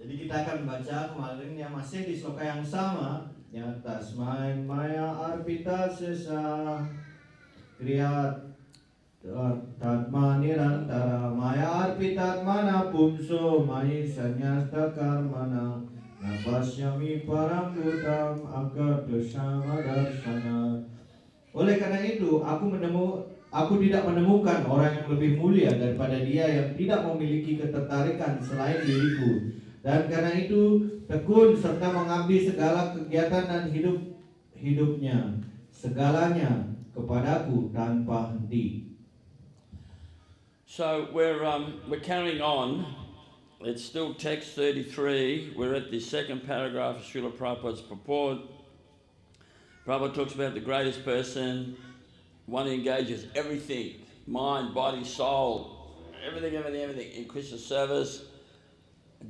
Jadi kita akan membaca kemarin yang masih di sloka yang sama, yang tasmai maya arpita sesa kriya tatma nirantara maya arpitat mana pumso mai sanyasta karmana napasyami paranggutam akadosama darsana. Oleh karena itu aku tidak menemukan orang yang lebih mulia daripada dia yang tidak memiliki ketertarikan selain diriku. Dan karena itu tekun serta mengabdi segala kegiatan dan hidupnya segalanya kepadaku tanpa henti. So we're carrying on. It's still text 33. We're at the second paragraph of Srila Prabhupada's purport. Prabhupada talks about the greatest person, one who engages everything, mind, body, soul, everything in Krishna's service.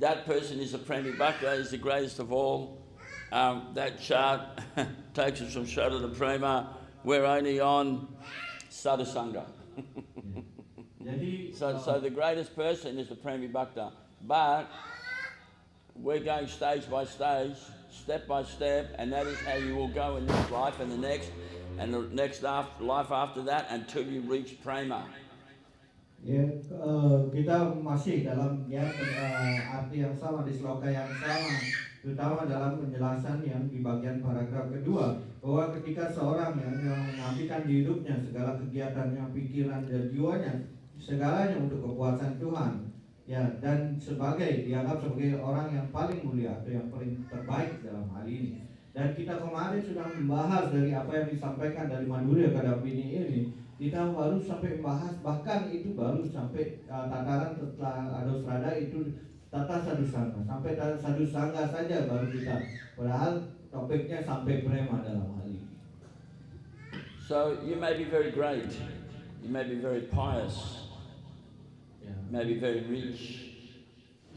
That person is the Premi Bhakta, is the greatest of all. That chart takes us from Shraddha to Prema. We're only on Sadhusanga. So the greatest person is the Premi Bhakta. But we're going stage by stage, step by step, and that is how you will go in this life and the next life after that until you reach Prema. Ya, kita masih dalam arti yang sama di sloka yang sama, terutama dalam penjelasan yang di bagian paragraf kedua, bahwa ketika seorang yang mengabdikan di hidupnya segala kegiatannya, pikiran dan jiwanya, segalanya untuk kepuasan Tuhan, ya, dan dianggap sebagai orang yang paling mulia atau yang paling terbaik dalam hal ini. Dan kita kemarin sudah membahas dari apa yang disampaikan dari Madhurya Kadambini ini. Kita baru sampai membahas, bahkan itu baru sampai tataran setelah Adosrada itu tata sadusanga. Sampai tata sadusanga saja baru kita. Padahal topiknya sampai prema dalam hal ini. So you may be very great, you may be very pious, you may be very rich,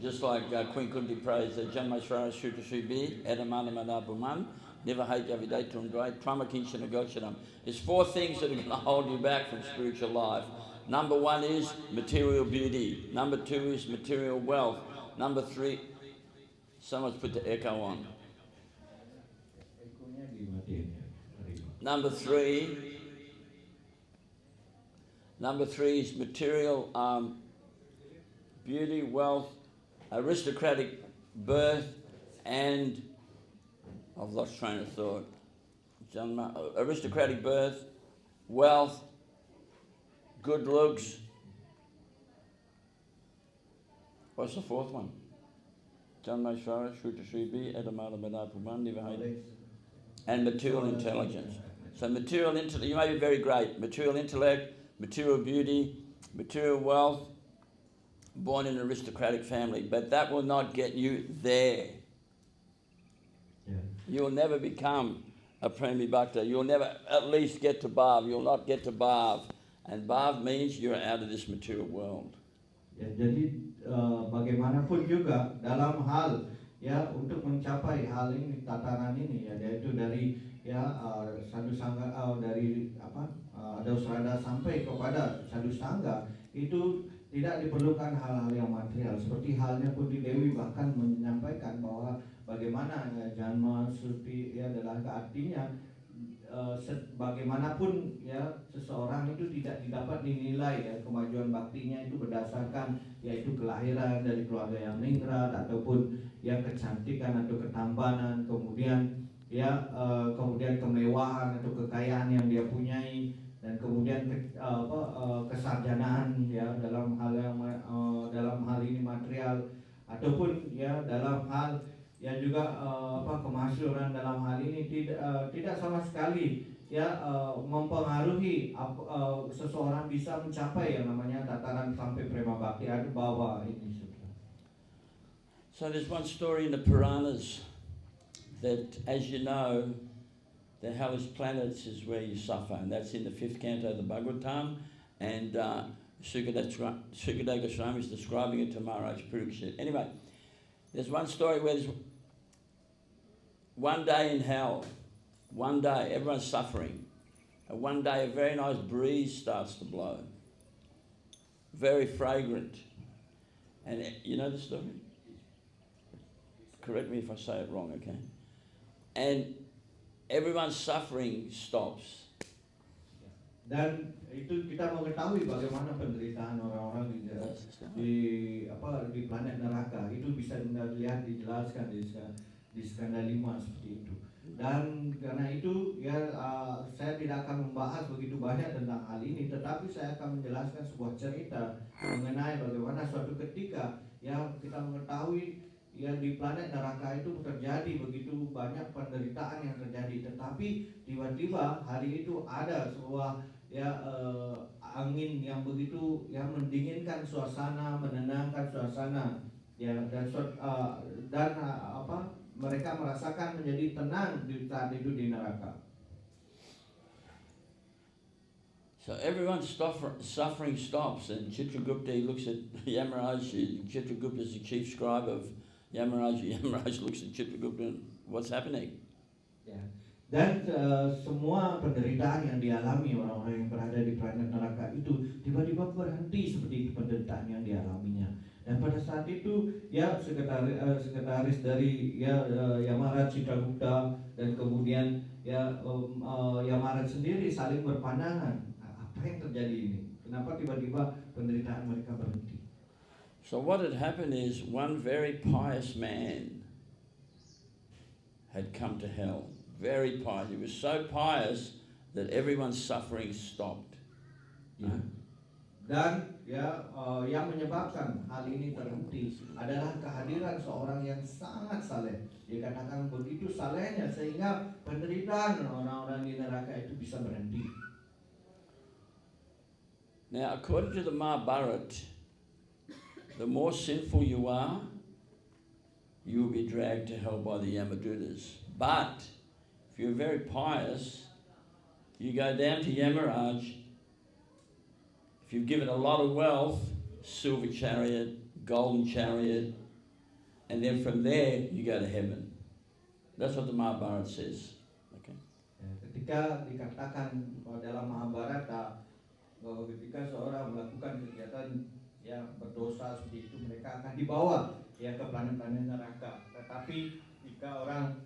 Just like Queen Kunti prays, Janma Shvara Shuta Shubi, Edamana Madabuman, never hate Yavidai Tundrai, Tramakin Shanagocharam. There's 4 things that are going to hold you back from spiritual life. Number 1 is material beauty. Number 2 is material wealth. Number 3, someone's put the echo on. Number 3 is material beauty, wealth, aristocratic birth, and I've lost train of thought. Aristocratic birth, wealth, good looks. What's the 4th one? Janmashvara, Shruta Shribi, Edamala Madapumandi, and material intelligence. So material intellect, you may be very great. Material intellect, material beauty, material wealth, born in an aristocratic family, but that will not get you there. Yeah. You will never become a Premi Bhakta. You'll never at least get to Bhav. You'll not get to Bhav. And Bhav means you're out of this material world. Ya, jadi bagaimanapun juga dalam hal ya untuk mencapai hal ini, tatanan ini ya, yaitu dari ya sadhu sangga dari Dausrada sampai kepada sadhu sangga, itu tidak diperlukan hal-hal yang material. Seperti halnya Kunti Dewi bahkan menyampaikan bahwa bagaimana Janma Suti ya adalah artinya bagaimanapun ya seseorang itu tidak dapat dinilai ya kemajuan baktinya itu berdasarkan yaitu kelahiran dari keluarga yang ningrat ataupun ya kecantikan atau ketampanan, kemudian ya kemudian kemewahan atau kekayaan yang dia punyai, dan kemudian kesarjanaan ya dalam hal ini material, ataupun ya dalam hal yang juga kemasyhuran dalam hal ini tidak sama sekali ya mempengaruhi seseorang bisa mencapai yang namanya tataran sampai prema bhakti ada bawah ini. So there's one story in the Puranas that, as you know, the hellish planets is where you suffer, and that's in the 5th canto of the Bhagavatam, and Sukadeva Goswami is describing it to Maharaj Pariksit. Anyway, there's one story where there's one day in hell, one day everyone's suffering, and one day a very nice breeze starts to blow, very fragrant, and you know the story? Correct me if I say it wrong, okay? And everyone's suffering stops. Dan itu kita mengetahui bagaimana penderitaan orang-orang di planet neraka itu bisa dilihat dijelaskan di skanda 5 seperti itu. Dan karena itu ya saya tidak akan membahas begitu banyak tentang hal ini, tetapi saya akan menjelaskan sebuah cerita mengenai bagaimana suatu ketika ya kita mengetahui ya di planet neraka itu terjadi begitu banyak penderitaan yang terjadi, tetapi tiba-tiba hari itu ada sebuah ya angin yang begitu yang mendinginkan suasana, menenangkan suasana ya, dan mereka merasakan menjadi tenang di saat itu di neraka. So everyone's suffering stops, and Chitragupta looks at Yamaraj. Chitragupta is the chief scribe of Yamaraj. Yamaraj looks at Chitragupta and what's happening? Ya. Dan semua penderitaan yang dialami orang-orang yang berada di planet neraka itu tiba-tiba berhenti seperti penderitaan yang dialaminya. Dan pada saat itu ya sekretaris dari Yamaraj Chitragupta dan kemudian Yamaraj sendiri saling berpandangan, apa yang terjadi ini? Kenapa tiba-tiba penderitaan mereka berhenti? So what had happened is one very pious man had come to hell. Very pious. He was so pious that everyone's suffering stopped. Ya. Dan yang menyebabkan hal ini terhenti adalah kehadiran seorang yang sangat saleh. Dikatakan begitu salehnya sehingga penderitaan orang-orang di neraka itu bisa berhenti. Now, according to the Mahabharata, the more sinful you are, you will be dragged to hell by the Yamadutas. But if you're very pious, you go down to Yamaraj. If you've given a lot of wealth, silver chariot, golden chariot, and then from there you go to heaven. That's what the Mahabharata says. Okay. Ya, ketika dikatakan dalam Mahabharata bahwa ketika seorang melakukan kegiatan yang berdosa seperti itu, mereka akan dibawa ya ke planet-planet neraka. Tetapi jika orang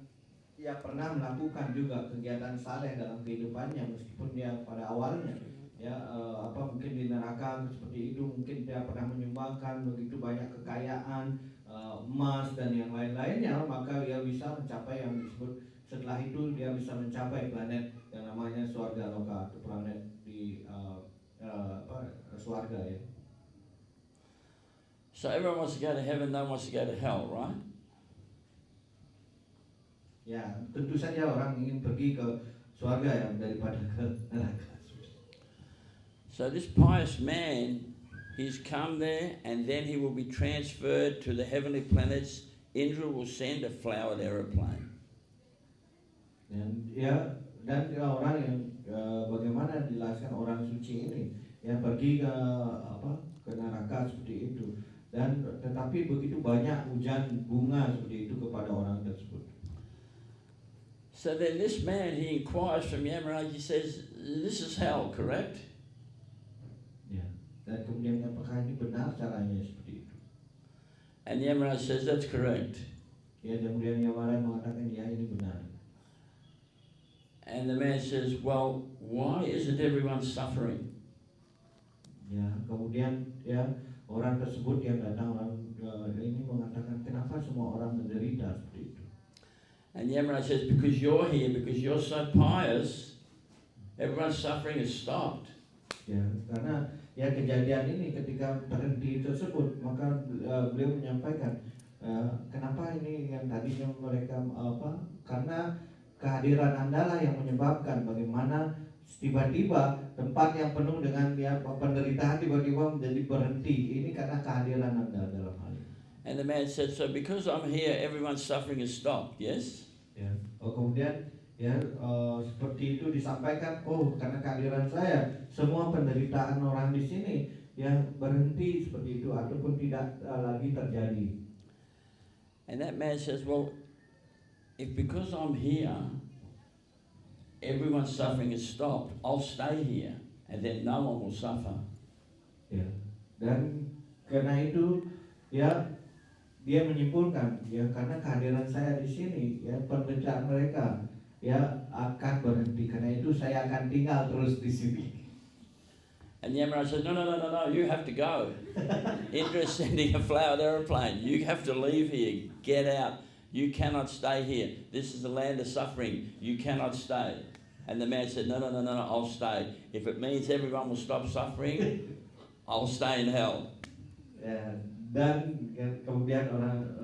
pernah melakukan juga kegiatan saleh dalam kehidupannya, meskipun dia pada awalnya mungkin di neraka seperti itu, mungkin dia pernah menyumbangkan begitu banyak kekayaan, emas dan yang lain-lainnya, maka dia bisa mencapai yang disebut, setelah itu dia bisa mencapai planet yang namanya Swarga Loka, atau planet di Swarga ya. So everyone wants to go to heaven, no one wants to go to hell, right? Ya, tentu saja orang ingin pergi ke Swarga ya daripada ke neraka. So this pious man, he's come there and then he will be transferred to the heavenly planets. Indra will send a flowered aeroplane. Dan orang yang bagaimana dijelaskan orang suci ini yang pergi ke neraka seperti itu, dan tetapi begitu banyak hujan bunga seperti itu kepada orang tersebut. So then this man, he inquires from Yamaraj, he says, this is hell, correct? Ya, dan kemudian apakah ini benar caranya seperti itu? And Yamaraj says, that's correct. Ya, dan kemudian Yamaraj mengatakan ya ini benar. And the man says, well, why isn't everyone suffering? Ya, kemudian orang tersebut yang datang ini mengatakan kenapa semua orang menderita seperti itu? And Yamaraj says, because you're here, because you're so pious, everyone's suffering has stopped. Ya, karena kejadian ini ketika berhenti tersebut, maka beliau menyampaikan kenapa ini yang tadinya mereka karena kehadiran Anda lah yang menyebabkan bagaimana tiba-tiba tempat yang penuh dengan penderitaan tiba-tiba menjadi berhenti. Ini karena kehadiran Anda dalam hal ini. And the man said, so because I'm here, everyone's suffering has stopped, yes? Ya. Kemudian seperti itu disampaikan, karena kehadiran saya, semua penderitaan orang di sini berhenti seperti itu ataupun tidak lagi terjadi. And that man says, well, if because I'm here, everyone's suffering has stopped, I'll stay here, and then no one will suffer. Ya. Dan karena itu dia menyimpulkan karena kehadiran saya di sini penderitaan mereka akan berhenti, karena itu saya akan tinggal terus di sini. And Yamaraj said, no, you have to go. Indra is sending a flowered aeroplane. You have to leave here. Get out. You cannot stay here. This is the land of suffering. You cannot stay. And the man said, no, I'll stay. If it means everyone will stop suffering, I'll stay in hell. Dan kemudian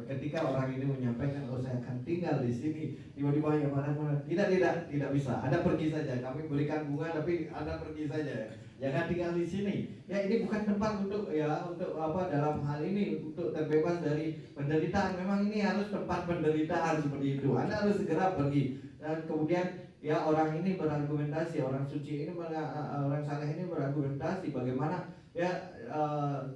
ketika orang ini menyampaikan, saya akan tinggal di sini, tiba-tiba yang mana tidak bisa. Anda pergi saja. Kami berikan bunga, tapi Anda pergi saja. Jangan tinggal di sini. Ya, ini bukan tempat untuk dalam hal ini untuk terbebas dari penderitaan. Memang ini harus tempat penderitaan seperti itu. Anda harus segera pergi. Dan kemudian orang ini berargumentasi, orang suci ini, orang saleh ini berargumentasi bagaimana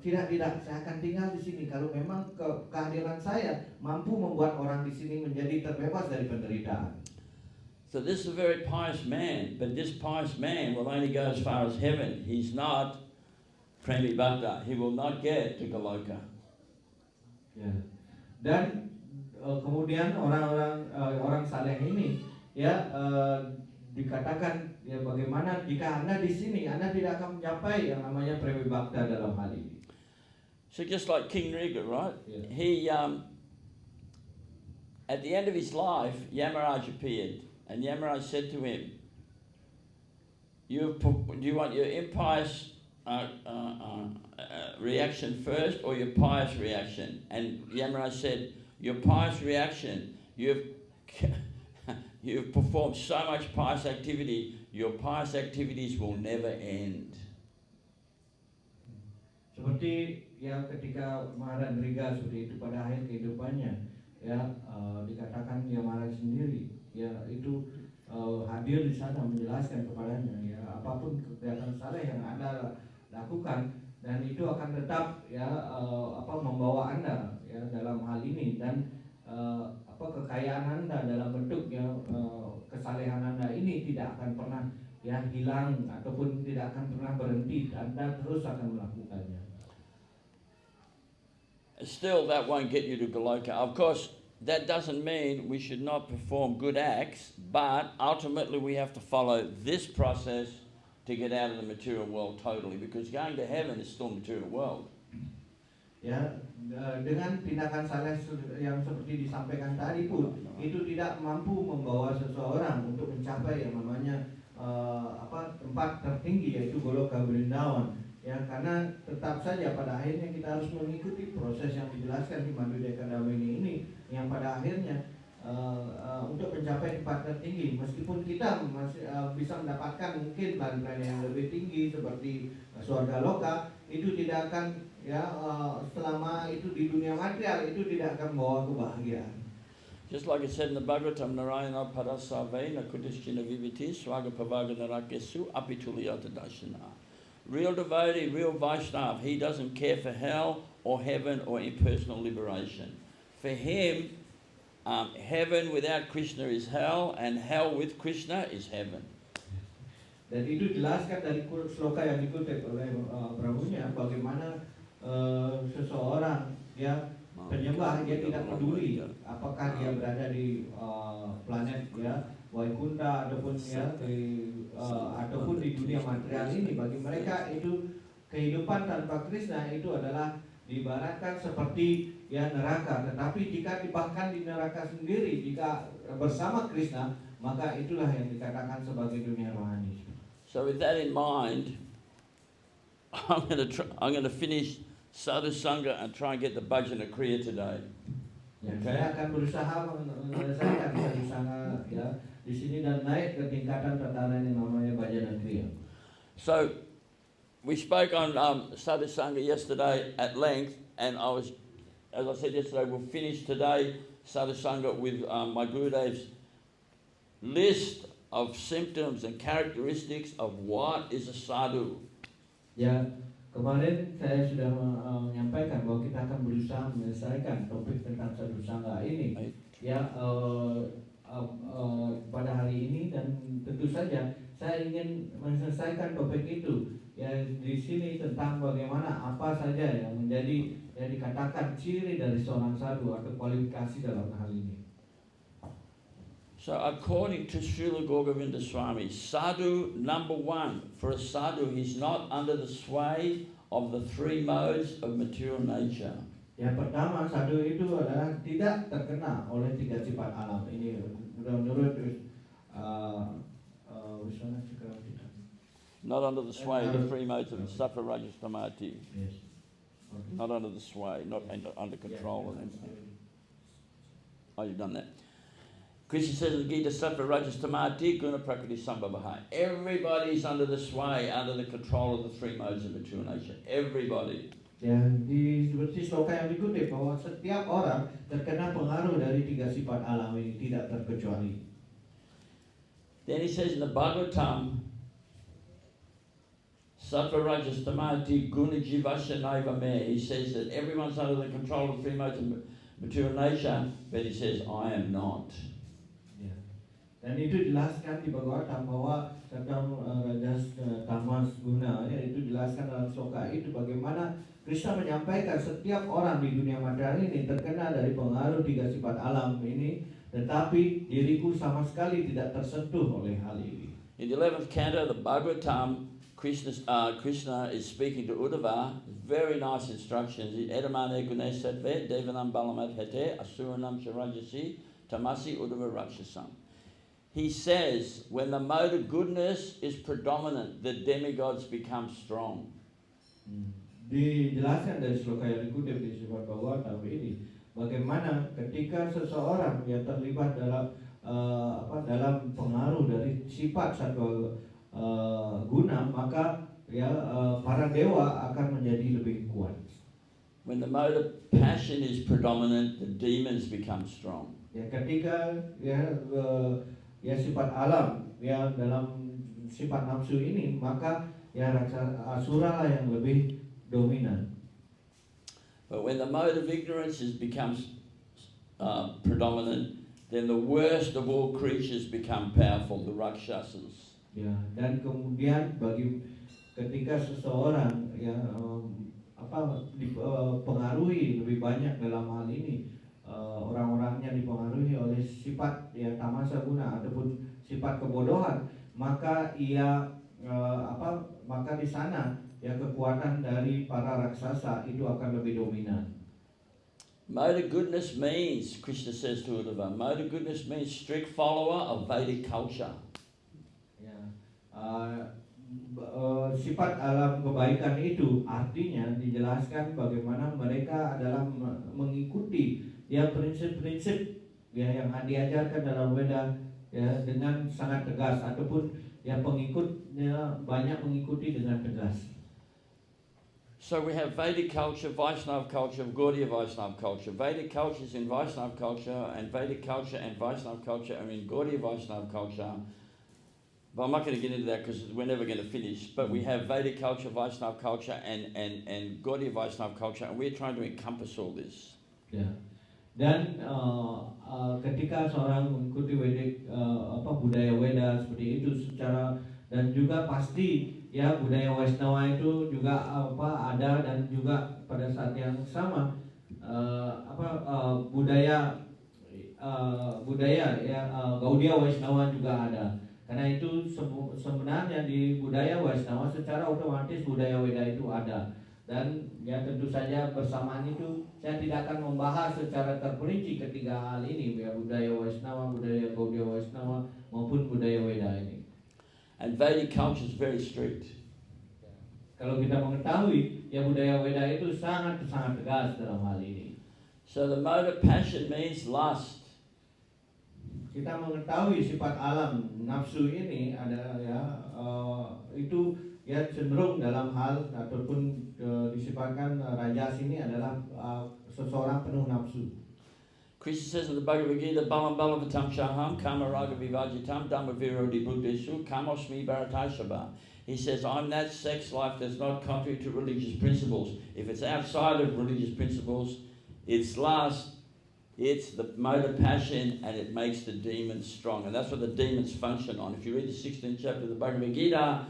tidak, saya akan tinggal di sini kalau memang kehadiran saya mampu membuat orang di sini menjadi terbebas dari penderitaan. So this is a very pious man, but this pious man will only go as far as heaven. He's not Premi Bhakta. He will not get to Goloka. Ya. Dan kemudian orang saleh ini dikatakan bagaimana jika Anda di sini Anda tidak akan mencapai yang namanya Premi Bhakta dalam hal ini. So just like King Riga, right? Yeah. He at the end of his life, Yamaraj appeared, and Yamaraj said to him, do you want your impious reaction first or your pious reaction? And Yamaraj said, your pious reaction. You've performed so much pious activity, your pious activities will never end. Seperti ketika Maharaj Riga seperti itu pada akhir kehidupannya, dikatakan Maharaj sendiri, itu hadir di sana menjelaskan kepadanya, apapun kegiatan saleh yang Anda lakukan, dan itu akan tetap membawa Anda ya dalam hal ini, dan kekayaan Anda dalam bentuk kesalehan Anda ini tidak akan pernah ya hilang ataupun tidak akan pernah berhenti. Anda terus akan melakukannya. Still, that won't get you to Goloka. Of course, that doesn't mean we should not perform good acts, but ultimately we have to follow this process to get out of the material world totally, because going to heaven is still material world. Ya, dengan tindakan saleh yang seperti disampaikan tadi pun itu tidak mampu membawa seseorang untuk mencapai yang namanya tempat tertinggi, yaitu Goloka Brindawan. Ya, karena tetap saja pada akhirnya kita harus mengikuti proses yang dijelaskan di Madhu Dekadamini ini, yang pada akhirnya untuk mencapai tempat tertinggi, meskipun kita masih bisa mendapatkan mungkin plan-plan yang lebih tinggi seperti surga loka, itu tidak akan selama itu di dunia material itu tidak akan membawa kebahagiaan. Just like it said in the Bhagavatam, Narayana Parasavena Kudishkina Viviti Swaga Pavagana Rakesu Apituliyata Dashana. Real devotee, real Vaishnav, he doesn't care for hell or heaven or impersonal liberation. For him, heaven without Krishna is hell, and hell with Krishna is heaven. Dan itu dijelaskan dari sloka yang dikutip oleh Prabhunya, bagaimana seseorang dia penyembah, dia tidak peduli apakah dia berada di planet Vaikunta ataupun ataupun di dunia material ini. Bagi mereka itu kehidupan tanpa Krishna itu adalah diibaratkan seperti neraka. Tetapi jika bahkan di neraka sendiri, jika bersama Krishna, maka itulah yang dikatakan sebagai dunia rohani. So with that in mind, I'm going to finish Sadhu Sangha and try and get the Bhajana Kriya today. Ya, saya akan berusaha menyelesaikan Sadhu Sangha di sini dan naik ke tingkatan tatanan yang namanya Bhajana Kriya. So we spoke on Sadhu Sangha yesterday at length, and as I said yesterday, we'll finish today Sadhu Sangha with my Gurudev's list of symptoms and characteristics of what is a sadhu. Ya, kemarin saya sudah menyampaikan bahwa kita akan berusaha menyelesaikan topik tentang Sadhu Sangha ini. Ya, pada hari ini, dan tentu saja saya ingin menyelesaikan topik itu. Ya, di sini tentang bagaimana apa saja yang menjadi yang dikatakan ciri dari seorang sadhu atau kualifikasi dalam hal ini. So according to Srila Govinda Swami, sadhu number one, for a sadhu, he's not under the sway of the three modes of material nature. Yang pertama, sadhu itu adalah tidak terkena oleh tiga sifat alam ini. Menurut Wiswana Cakrawala. Not under the sway of the three modes of sattva, rajas, tamati. Yes. Okay. Not under the sway, not under control of them. Oh, you've done that. Krishna says in the Gita, sattva, rajas, tamati, guna, prakriti, sambhava. Everybody's under the sway, under the control of the three modes of material nature. Everybody. Dan seperti sloka yang dikutip bahwa setiap orang terkena pengaruh dari tiga sifat alam ini, tidak terkecuali. Then he says in the Bhagavatam, sattva, rajas, tamati, guna, jivasya, naiva me. He says that everyone's under the control of the three modes of material nature, but he says, I am not. Ya. Dan itu dijelaskan di Bhagavatam bahwa satam, rajas, tamas, guna, ya, itu dijelaskan dalam sloka itu bagaimana Krishna menyampaikan setiap orang di dunia material ini terkena dari pengaruh tiga sifat alam ini, tetapi diriku sama sekali tidak tersentuh oleh hal ini. In the 11th canto, the Bhagavatam, Krishna is speaking to Uddhava. Very nice instructions. Edamane gune sattve devanam balamat hete asuranam sharajasi tamasi Uddhava rakshasam. He says, when the mode of goodness is predominant, the demigods become strong. Dijelaskan dari sloka yang dikutip di sifat Bhagavatam ini, bagaimana ketika seseorang yang terlibat dalam dalam pengaruh dari sifat satu guna, maka para dewa akan menjadi lebih kuat. When the mode of passion is predominant, the demons become strong. Ya, ketika sifat alam dalam sifat nafsu ini, maka asura lah yang lebih dominan. But when the mode of ignorance becomes predominant, then the worst of all creatures become powerful, the Rakshasas. Ya, dan kemudian ketika seseorang ya dipengaruhi lebih banyak dalam hal ini, orang-orangnya dipengaruhi oleh sifat ya tamasa guna ataupun sifat kebodohan, maka maka di sana ya kekuatan dari para raksasa itu akan lebih dominan. Mode of goodness means, Krishna says to Uddhava, mode of goodness means strict follower of Vedic culture. Ya, sifat alam kebaikan itu artinya dijelaskan bagaimana mereka adalah mengikuti ya prinsip-prinsip ya yang diajarkan dalam Weda ya dengan sangat tegas, ataupun ya pengikutnya banyak mengikuti dengan tegas. So we have Vedic culture, Vaishnava culture, Gaudiya Vaishnava culture. Vedic culture is in Vaishnava culture, and Vedic culture and Vaishnava culture are in Gaudiya Vaishnava culture. But I'm not going to get into that because we're never going to finish. But we have Vedic culture, Vaishnava culture, and Gaudiya Vaishnava culture, and we're trying to encompass all this. Ya. Dan ketika seorang mengikuti Vedic budaya Weda seperti itu secara, dan juga pasti ya budaya Vaishnava itu juga ada, dan juga pada saat yang sama budaya ya Gaudiya Vaishnava juga ada. Karena itu sebenarnya di budaya Vaishnava secara otomatis budaya Weda itu ada. Dan ya tentu saja bersamaan itu saya tidak akan membahas secara terperinci ketiga hal ini, ya budaya Vaishnava, budaya Gaudiya Vaishnava maupun budaya Weda ini. And Vedic culture is very strict. Kalau kita mengetahui ya budaya Weda itu sangat tegas dalam hal ini. So the mode of passion means lust. Kita mengetahui sifat alam nafsu ini ada ya itu ya cenderung dalam hal ataupun disifatkan rajas ini adalah seseorang penuh nafsu. Krishna says in the Bhagavad Gita, Balam Balavatam Shaham, Kama Raga Vivajitam, Dhamma Virodi Buddhishu, Kamosmi Bharatashabha. He says, I'm that sex life that's not contrary to religious principles. If it's outside of religious principles, it's lust, it's the mode of passion, and it makes the demons strong. And that's what the demons function on. If you read the 16th chapter of the Bhagavad Gita,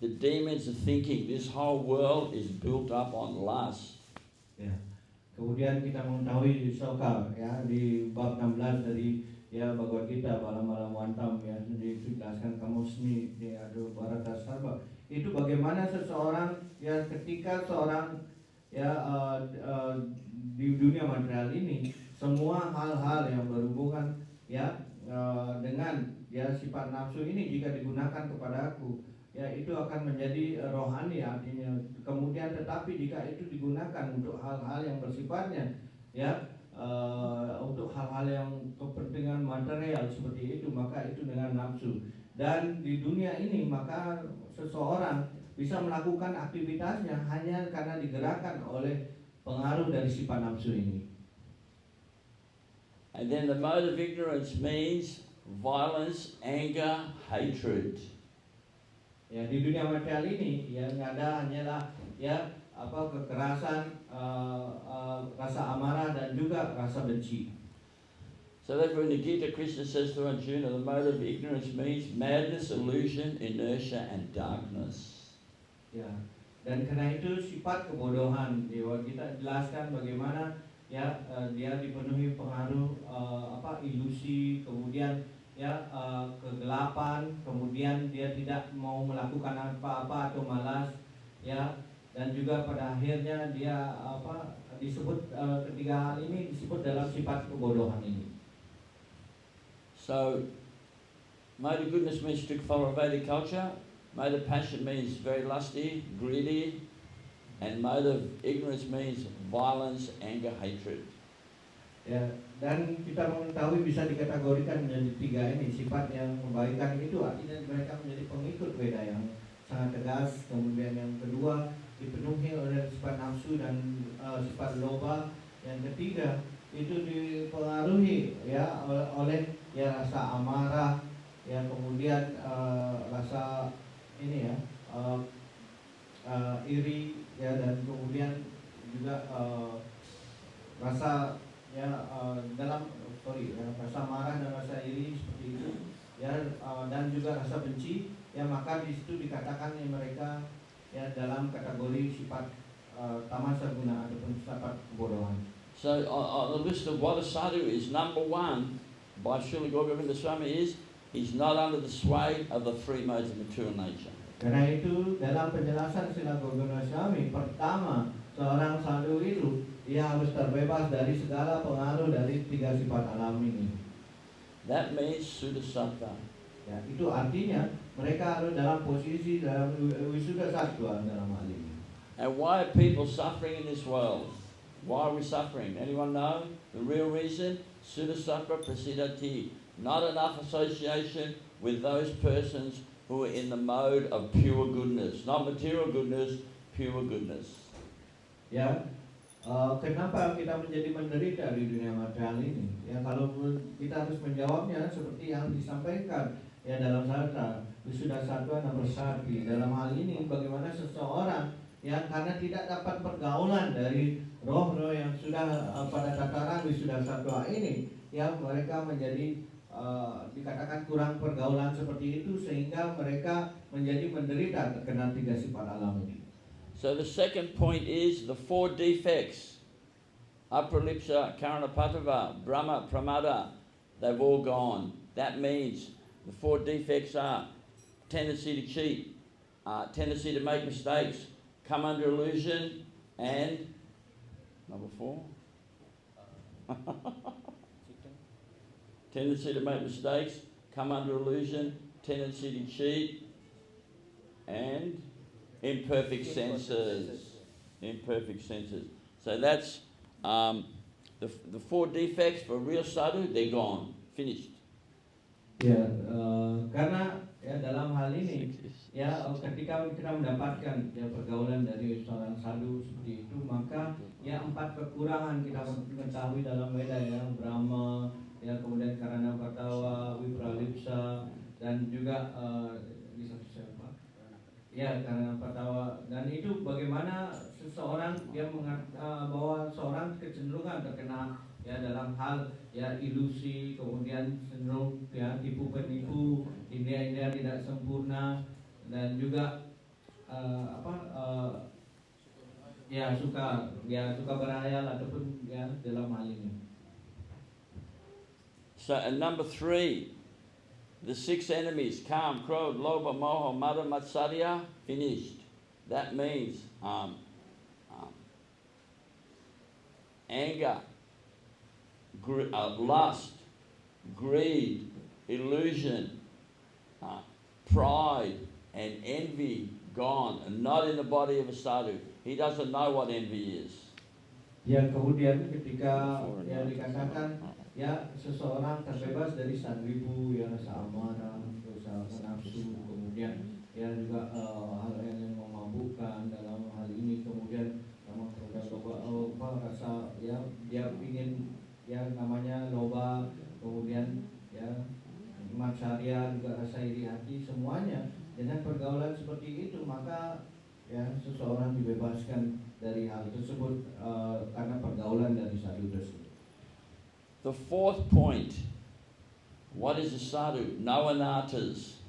the demons are thinking this whole world is built up on lust. Ya. Kemudian kita mengetahui di Soka ya di bab 16 dari ya Bhagavad Gita Balam Wantam ya dijelaskan Kamosmi di Adu Bharatasarva, itu bagaimana seseorang ya ketika seorang ya di dunia material ini semua hal-hal yang berhubungan ya dengan ya sifat nafsu ini jika digunakan kepada aku ya itu akan menjadi rohani artinya. Kemudian tetapi jika itu digunakan untuk hal-hal yang bersifatnya ya untuk hal-hal yang kepentingan material seperti itu, maka itu dengan nafsu. Dan di dunia ini maka seseorang bisa melakukan aktivitasnya hanya karena digerakkan oleh pengaruh dari sifat nafsu ini. And then the mode of ignorance means violence, anger, hatred. Ya di dunia material ini yang ada hanyalah ya kekerasan, rasa amarah dan juga rasa benci. So therefore in the Gita, Krishna says to Arjuna, the mode of ignorance means madness, illusion, inertia, and darkness. Ya, dan karena itu sifat kebodohan, kita jelaskan bagaimana ya dia dipenuhi pengaruh ilusi, kemudian ya kegelapan, kemudian dia tidak mau melakukan apa-apa atau malas ya, dan juga pada akhirnya dia disebut ketiga hal ini disebut dalam sifat kebodohan ini. So mode of goodness means strict follower of Vedic culture, mode of passion means very lusty, greedy, and mode of ignorance means violence, anger, hatred. Ya, dan kita mengetahui bisa dikategorikan menjadi tiga ini sifat yang kebaikan itu artinya mereka menjadi pengikut Weda yang sangat tegas. Kemudian yang kedua dipenuhi oleh sifat nafsu dan sifat loba. Yang ketiga itu dipengaruhi ya oleh ya rasa amarah, ya kemudian rasa ini ya iri ya, dan kemudian juga rasa ya rasa marah dan rasa iri seperti itu ya, dan juga rasa benci ya, maka di situ dikatakan ya mereka ya dalam kategori sifat tamasa guna ataupun sifat kebodohan. So on the list of what a sadhu is, number one by Srila Govinda Swami is he's not under the sway of the three modes of material nature. Karena itu dalam penjelasan Srila Govinda Swami, pertama seorang sadhu itu ia harus terbebas dari segala pengaruh dari tiga sifat alam ini. That means Suddha Sattva. Ya, itu artinya mereka harus dalam posisi dalam wisuda sattva dalam hal ini. And why are people suffering in this world? Why are we suffering? Anyone know the real reason? Suddha Sattva Prasidati. Not enough association with those persons who are in the mode of pure goodness. Not material goodness, pure goodness. Ya, kenapa kita menjadi menderita di dunia material ini? Ya, kalau kita harus menjawabnya seperti yang disampaikan ya dalam sastra Wisuda Sattva nomor 1. Dalam hal ini bagaimana seseorang yang karena tidak dapat pergaulan dari roh-roh yang sudah pada tataran Wisuda Sattva ini, yang mereka menjadi dikatakan kurang pergaulan seperti itu sehingga mereka menjadi menderita terkena tiga sifat alam ini. So the second point is the four defects. Apralipsa, Karanapatava, Brahma, Pramada, they've all gone. That means the four defects are tendency to cheat, tendency to make mistakes, come under illusion, and number 4? Tendency to make mistakes, come under illusion, tendency to cheat, and imperfect senses. Imperfect senses. So that's the four defects for real sadhu, they're gone, finished. Ya, karena ya dalam hal ini ya ketika kita mendapatkan ya pergaulan dari seorang sadhu seperti itu, maka ya 4 kekurangan kita mengetahui dalam Veda ya, Brahma, ya kemudian Karanapatawa, Vipralipsa, dan juga siapa? Ya, Karanapatawa. Dan itu bagaimana seseorang dia bahwa seorang kecenderungan terkena ya dalam hal ya ilusi, kemudian cenderung ya tipu penipu, India tidak sempurna, dan juga suka berhayal ataupun ya dalam hal ini. So and number 3, the 6 enemies, Kam, Krodh, Lobha, Moha, Mada, Matsarya, finished. That means anger, lust, greed, illusion, pride, and envy gone, and not in the body of a sadhu. He doesn't know what envy is. Ya, kemudian ketika ya dikatakan ya seseorang terbebas dari sanribu, ya rasa amarah, rasa nafsu, kemudian ya juga hal yang memabukkan dalam hal ini, kemudian rasa ya dia ingin ya namanya loba, kemudian ya matsarya, juga rasa iri hati, semuanya dengan pergaulan seperti itu, maka ya seseorang dibebaskan dari hal tersebut karena pergaulan dari sadhu tersebut. The 4th point, what is a sadhu? No anarthas.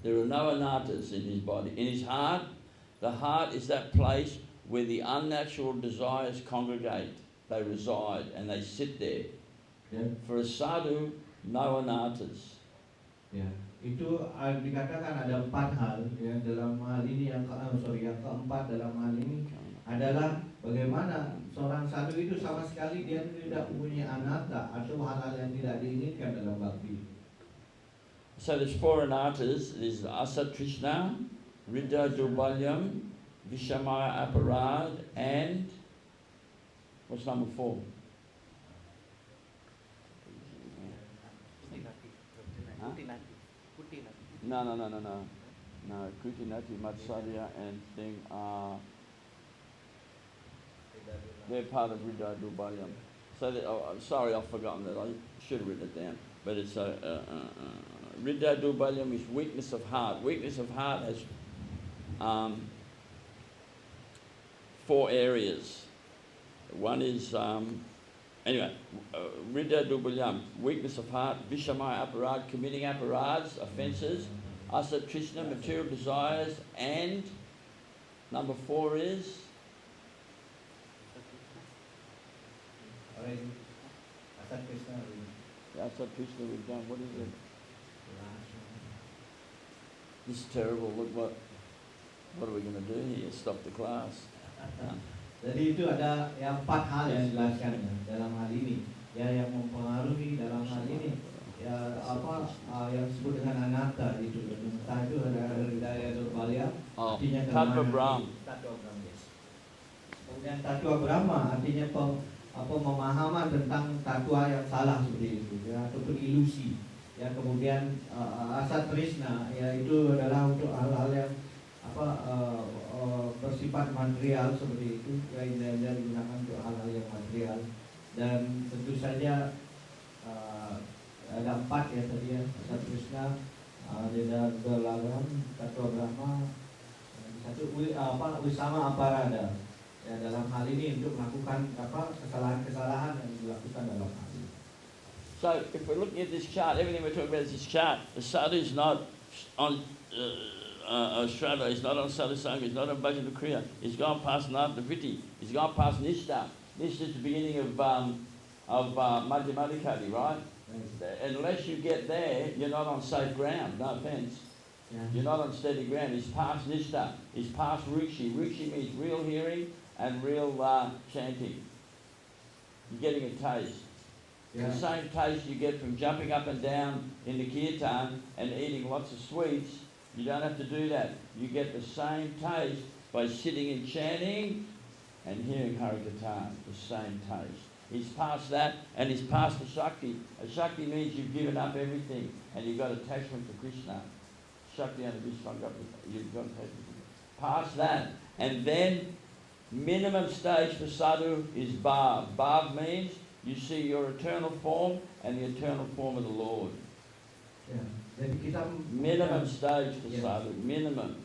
There are no anarthas in his body. In his heart, the heart is that place where the unnatural desires congregate. They reside and they sit there. Ya. For a sadhu, no anarthas. Ya, itu dikatakan ada 4 hal ya dalam hal ini, yang keempat dalam hal ini adalah bagaimana seorang sadhu itu sama sekali dia tidak punya anartha atau hal-hal yang tidak diinginkan dalam bakti. So there's 4 anarthas. There's asatrishna, ridda durbalyam, vishamaya aparad, and what's number 4? Huh? No, Kutinati, Matsarya, and thing they're part of Ridda Durbalyam. So I'm sorry, I've forgotten that. I should have written it down. But it's Ridda Durbalyam is weakness of heart. Weakness of heart has 4 areas. one is, anyway, Ridda Dubulyam, weakness of heart, Vishamaya aparad, committing aparads, offences, Asa Trishna, material desires, and number 4 is Asat Krishna. Asa Trishna we've done. What is it? This is terrible. Look, what are we going to do here? Stop the class. Jadi itu ada yang 4 hal yang dijelaskan ya, dalam hal ini, ya yang mempengaruhi dalam hal ini, ya apa yang disebut dengan anatta itu. Entah itu ada Hridaya Durbalya, artinya Tattva Brahma. Tattva Brahma. Yes. Kemudian Tattva Brahma artinya pemahaman tentang tatwa yang salah seperti itu, ya, ataupun ilusi. Ya kemudian Asat Krishna, ya itu adalah untuk hal-hal yang bersifat material seperti itu, ya indah-indah digunakan untuk hal-hal yang material. Dan tentu saja ada 4 ya tadi ya, Asat Krishna, Ridda Dubulyam, Tattva Brahma, satu Wisama Aparada. Ya dalam hal ini untuk melakukan kesalahan-kesalahan yang dilakukan dalam hal ini. So if we're looking at this chart, everything we're talking about is this chart. The sadhu is not on Shraddha, he's not on Sadhu Sangha, he's not on Bhajana Kriya. He's gone past Nartavritti, he's gone past Nishtha. Nishtha is the beginning of Madhyamadikati, right? Unless you get there, you're not on safe ground, no offense. Yeah. You're not on steady ground. He's past Nishtha, he's past Ruchi. Ruchi means real hearing and real chanting. You're getting a taste. Yeah. The same taste you get from jumping up and down in the kirtan and eating lots of sweets, you don't have to do that. You get the same taste by sitting and chanting and hearing Harikatha, the same taste. He's past that, and he's past the Shakti. A Shakti means you've given up everything and you've got attachment to Krishna. Shakti and Vishwangapa, you've got attachment. Past that. And then minimum stage for sadhu is bhav. Bhav means you see your eternal form and the eternal form of the Lord. Ya, jadi kita Minimum stage for Yeah. sadhu, minimum.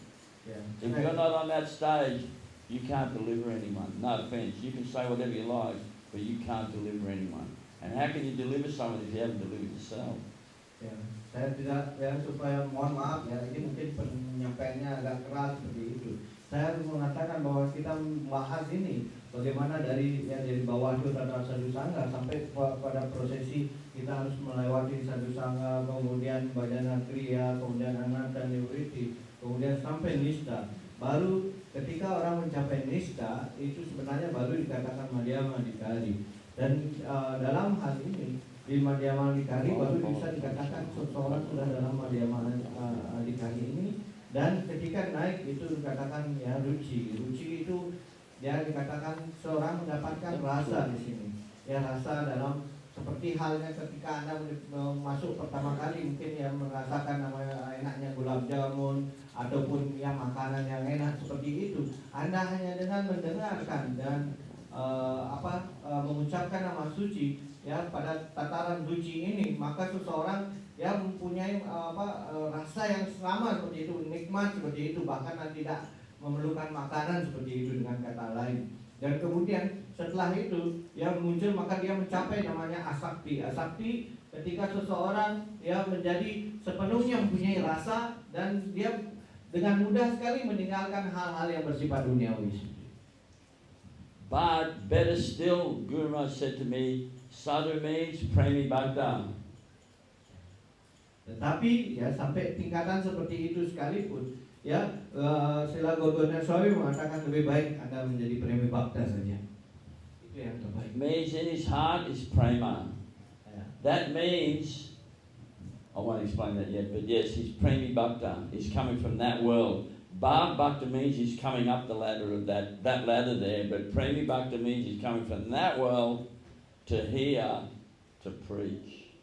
Ya, If you're not on that stage, you can't deliver anyone. No offense, you can say whatever you like, but you can't deliver anyone. And how can you deliver someone if you haven't delivered yourself? ya, saya tidak ya supaya mohon maaf ya, ini mungkin penyampaiannya agak keras seperti itu. Saya harus mengatakan bahwa kita membahas ini bagaimana dari bawah itu tata sadhu sangha sampai pada prosesi kita harus melewati sadhu sangha, kemudian bhajana kriya, kemudian anatta nivritti, kemudian sampai nishtha. Baru ketika orang mencapai nishtha itu sebenarnya baru dikatakan madhyamadikari. Dan dalam hal ini di madhyamadikari baru bisa dikatakan seseorang sudah dalam madhyamadikari ini. Dan ketika naik itu dikatakan ya ruci. Ruci itu ya dikatakan seorang mendapatkan rasa di sini. Ya rasa dalam seperti halnya ketika Anda masuk pertama kali mungkin ya merasakan namanya enaknya gulab jamun ataupun yang makanan yang enak seperti itu. Anda hanya dengan mendengarkan dan mengucapkan nama suci ya pada tataran ruci ini, maka seseorang ya mempunyai rasa yang sama seperti itu, nikmat seperti itu, bahkan tidak memerlukan makanan seperti itu dengan kata lain. Dan kemudian setelah itu yang muncul maka dia mencapai namanya asakti. Asakti ketika seseorang ya menjadi sepenuhnya mempunyai rasa dan dia dengan mudah sekali meninggalkan hal-hal yang bersifat duniawi. But better still, Guru Maharaj said to me, sadhu means premi bhakta. Tetapi ya sampai tingkatan seperti itu sekalipun ya Srila Gaudana Swami mengatakan lebih baik Anda menjadi premi bhakta saja. Itu yang terbaik. Means in his heart is prema. Ya. That means, I won't explain that yet, but yes, he's premi bhakta. He's coming from that world. Bhav bhakta means he's coming up the ladder of that ladder there, but premi bhakta means he's coming from that world to here to preach.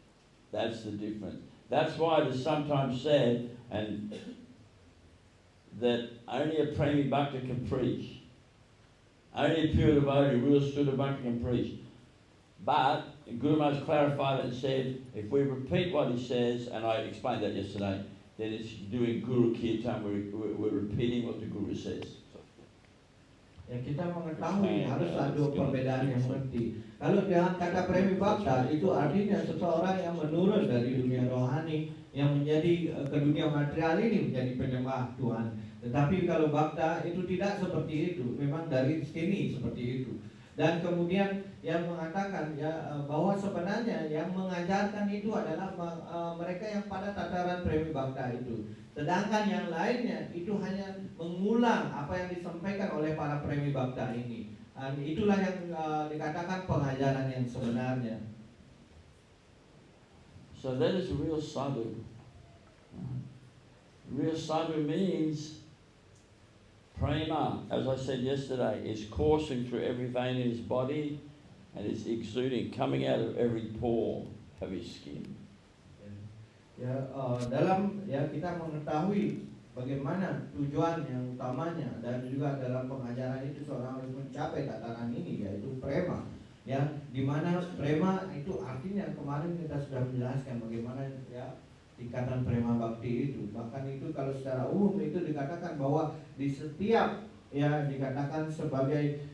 That's the difference. That's why it is sometimes said and that only a premi bhakta can preach. Only a pure devotee, real Shuddha bhakta can preach. But Guru Maharaj clarified it and said, if we repeat what he says, and I explained that yesterday, then it's doing Guru Kirtan, we're repeating what the Guru says. Ya kita mengetahui Okay, harus yeah, ada it's gonna perbedaan yang fix it. penting. Kalau dengan kata premi bapta itu artinya seseorang yang menurun dari dunia rohani yang menjadi ke dunia material ini menjadi penyembah Tuhan. Tetapi kalau bapta itu tidak seperti itu, memang dari sini seperti itu. Dan kemudian yang mengatakan ya bahwa sebenarnya yang mengajarkan itu adalah mereka yang pada tataran premi bapta itu. Sedangkan yang lainnya itu hanya mengulang apa yang disampaikan oleh para premi bapta ini. Dan itulah yang dikatakan pengajaran yang sebenarnya. So that is real sadhu. Real sadhu means prema, as I said yesterday, is coursing through every vein in his body and it's exuding, coming out of every pore of his skin. Ya, dalam ya kita mengetahui bagaimana tujuan yang utamanya dan juga dalam pengajaran itu seorang harus mencapai tataran ini yaitu prema. Ya, di mana prema itu artinya kemarin kita sudah menjelaskan bagaimana ya tingkatan prema bakti itu. Bahkan itu kalau secara umum itu dikatakan bahwa di setiap ya dikatakan sebagai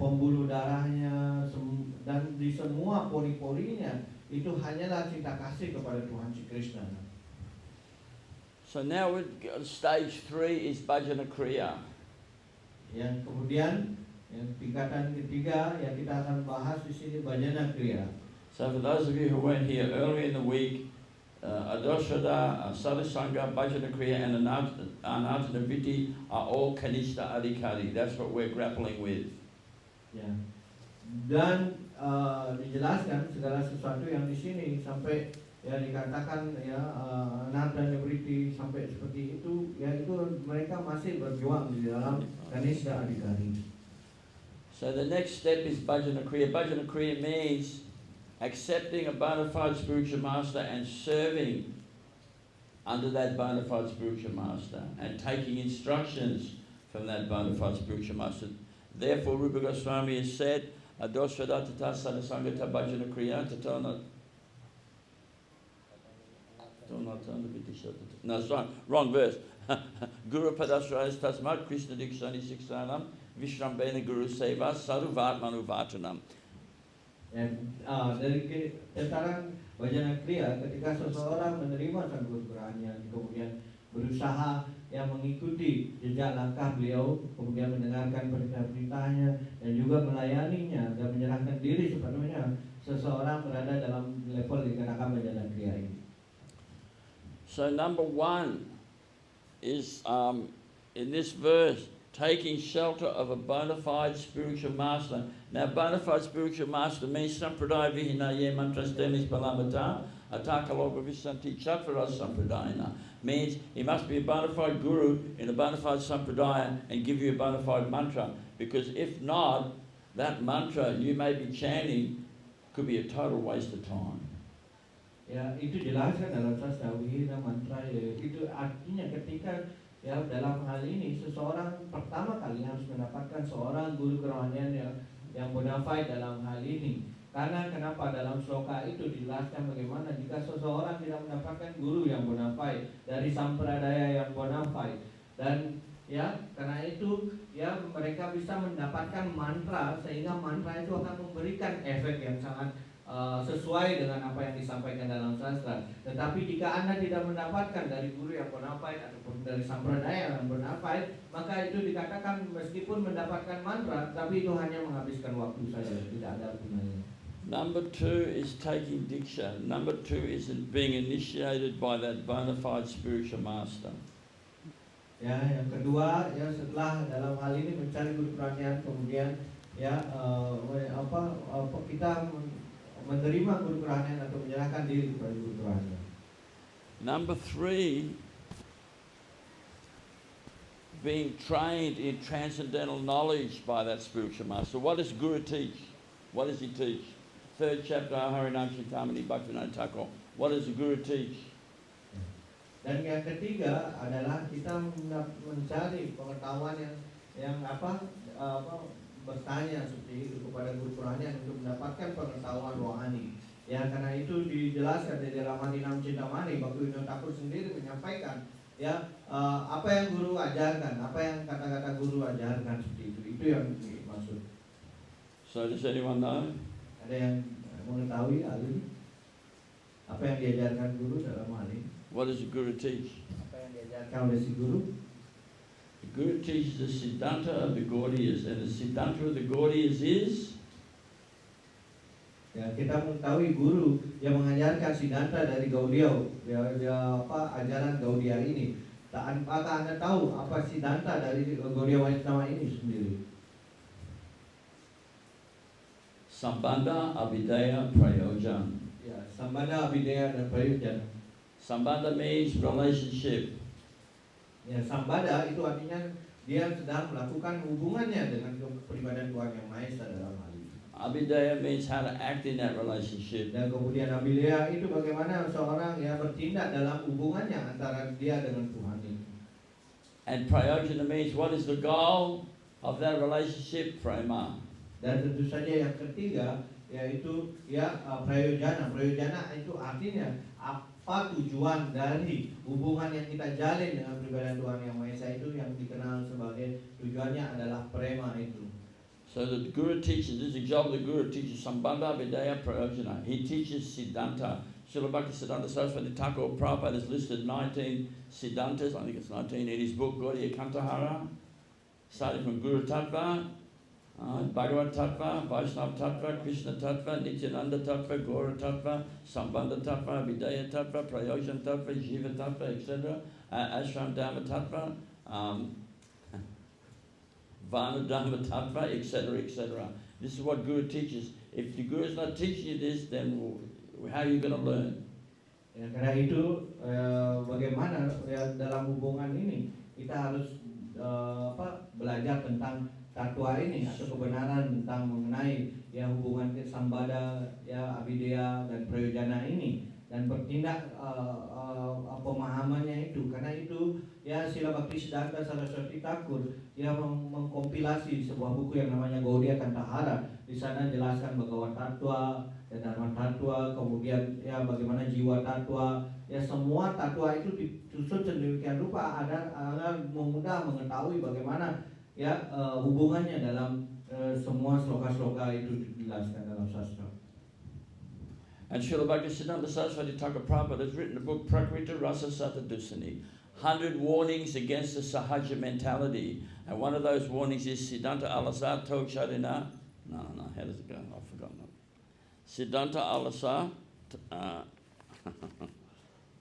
pembuluh darahnya dan di semua pori-porinya itu hanyalah cinta kasih kepada Tuhan Si Krishna. So now stage 3 is Bhajana Kriya. Yang kemudian yang tingkatan ketiga yang kita akan bahas di sini Bhajana Kriya. So for those of you who weren't here earlier in the week, Adoshada, Sadhusanga, Bhajana Kriya and Anatana Vritti are all Kanishta Adhikari. That's what we're grappling with. Ya. Dan dijelaskan segala sesuatu yang di sini sampai ya dikatakan ya Anatana Vritti sampai seperti itu ya itu mereka masih berjuang di dalam Kanishta Adhikari. So the next step is Bhajana Kriya. Bhajana Kriya means accepting a bona fide spiritual master and serving under that bona fide spiritual master and taking instructions from that bona fide spiritual master. Therefore, Rupa Goswami has said, Adoshada tata sadasangata bhajana kriya tatona. No, sorry, wrong verse. Guru padasrayas tasmat Krishna dikshani siksanam vishrambena guru seva saruvatmanu vatanam. Dan dari tataran Bhajana Kriya ketika seseorang menerima Sang Guru Kerohanian kemudian berusaha yang mengikuti jejak langkah beliau, kemudian mendengarkan perintah-perintahnya dan juga melayaninya dan menyerahkan diri sepenuhnya, seseorang berada dalam level dikatakan Bhajana Kriya ini. So number 1 is in this verse taking shelter of a bona fide spiritual master. Now, bona fide spiritual master means Sampradaya Vihina Ye Mantrastemis Palamata Atakaloka Visanti Chatvara Sampradayana. Means he must be a bona fide guru in a bona fide sampradaya and give you a bona fide mantra. Because if not, that mantra you may be chanting could be a total waste of time. Ya, itu jelaskan dalam sastra Wihina mantra itu artinya ketika ya dalam hal ini seseorang pertama kali harus mendapatkan seorang guru kerohanian yang bonafide dalam hal ini. Karena kenapa dalam sloka itu dijelaskan bagaimana jika seseorang tidak mendapatkan guru yang bonafide dari sampradaya yang bonafide dan ya karena itu ya mereka bisa mendapatkan mantra sehingga mantra itu akan memberikan efek yang sangat sesuai dengan apa yang disampaikan dalam sastra. Tetapi jika Anda tidak mendapatkan dari guru yang bonafide ataupun dari sampradaya yang bonafide, maka itu dikatakan meskipun mendapatkan mantra, tapi itu hanya menghabiskan waktu saja, tidak ada gunanya. Number 2 is taking diksha. Number 2 is being initiated by that bona fide spiritual master. Ya, yang kedua ya setelah dalam hal ini mencari guru kerohanian kemudian ya kita menerima guru kerohanian atau menyerahkan diri kepada guru kerohanian. Number 3, being trained in transcendental knowledge by that spiritual master. What does Guru teach? What does he teach? 3rd chapter, Harinam Chintamani Bhaktivinoda Thakur. What does the Guru teach? Dan yang ketiga adalah kita mencari pengetahuan yang bertanya seperti itu kepada guru kerohanian untuk mendapatkan pengetahuan rohani. Ya karena itu dijelaskan di dalam Harinam Chintamani, Bhaktivinoda Thakur sendiri menyampaikan ya apa yang guru ajarkan, apa yang kata-kata guru ajarkan seperti itu yang dimaksud. So does anyone know? Ada yang mengetahui hal ini? Apa yang diajarkan guru dalam hal ini? What does the Guru teach? Apa yang diajarkan oleh si guru? The Guru teaches the Siddhanta of the Gaudiyas, and the Siddhanta of the Gaudiyas is Ya, kita mengetahui guru yang mengajarkan Siddhanta dari Gaudiya, ajaran Gaudiya ini. Apakah Anda tahu apa Siddhanta dari Gaudiya Vaishnava ini sendiri? Sambandha, Abhidaya, Prayojan. Ya, Sambandha, Abhidaya, dan Prayojan. Sambandha means relationship. Ya, Sambandha itu artinya dia sedang melakukan hubungannya dengan kepribadian Tuhan Yang Maha Esa dalam hal ini. Abhidaya means how to act in that relationship. Dan kemudian Abhidaya itu bagaimana seorang yang bertindak dalam hubungannya antara dia dengan Tuhan ini. And Prayojana means what is the goal of that relationship? Prema. Dan tentu saja yang ketiga yaitu prayojana. Prayojana itu artinya apa tujuan dari hubungan yang kita jalin dengan pribadian Tuhan Yang Maha Esa itu yang dikenal sebagai tujuannya adalah prema itu. So the Guru teaches, this is example, the Guru teaches Sambandha, Abhidaya, Prayojana. He teaches Siddhanta. Srila Bhaktisiddhanta Saraswati Thakur Prabhupada has listed 19 Siddhantas, I think it's 19, in his book Gaudiya Kantahara, starting from Guru Tattva, Bhagavad Tattva, Vaishnava Tattva, Krishna Tattva, Nityananda Tattva, Gaura Tattva, Sambandha Tattva, Abhidaya Tattva, Prayojan Tattva, Jiva Tattva, etc., Ashram Dharma Tattva, Vana Dharma Tattva, etc., etc. This is what Guru teaches. If the Guru is not teaching you this, then how are you going to learn? Ya, karena itu bagaimana dalam hubungan ini kita harus belajar tentang tatwa ini atau kebenaran tentang mengenai hubungan Sambandha, Abhidaya dan Prayojana ini dan bertindak pemahamannya itu. Karena itu Srila Bhaktisiddhanta Saraswati Thakur mengkompilasi sebuah buku yang namanya Gaudiya Kantahara. Di sana jelaskan Bhagawan Tattva dan Dharma Tattva, kemudian bagaimana jiwa Tattva. Semua Tattva itu disusun sedemikian rupa agar mudah mengetahui bagaimana hubungannya dalam semua sloka-sloka itu dijelaskan dalam sastra. And Srila Bhaktisiddhanta Saraswati Thakur Prabhupada has written a book, Prakriti Rasa Satadusani, 100 Warnings Against the Sahaja Mentality. And one of those warnings is Siddhanta Alasa Tog Shadina. No, how does it go? I've forgotten it. Siddhanta Alasa.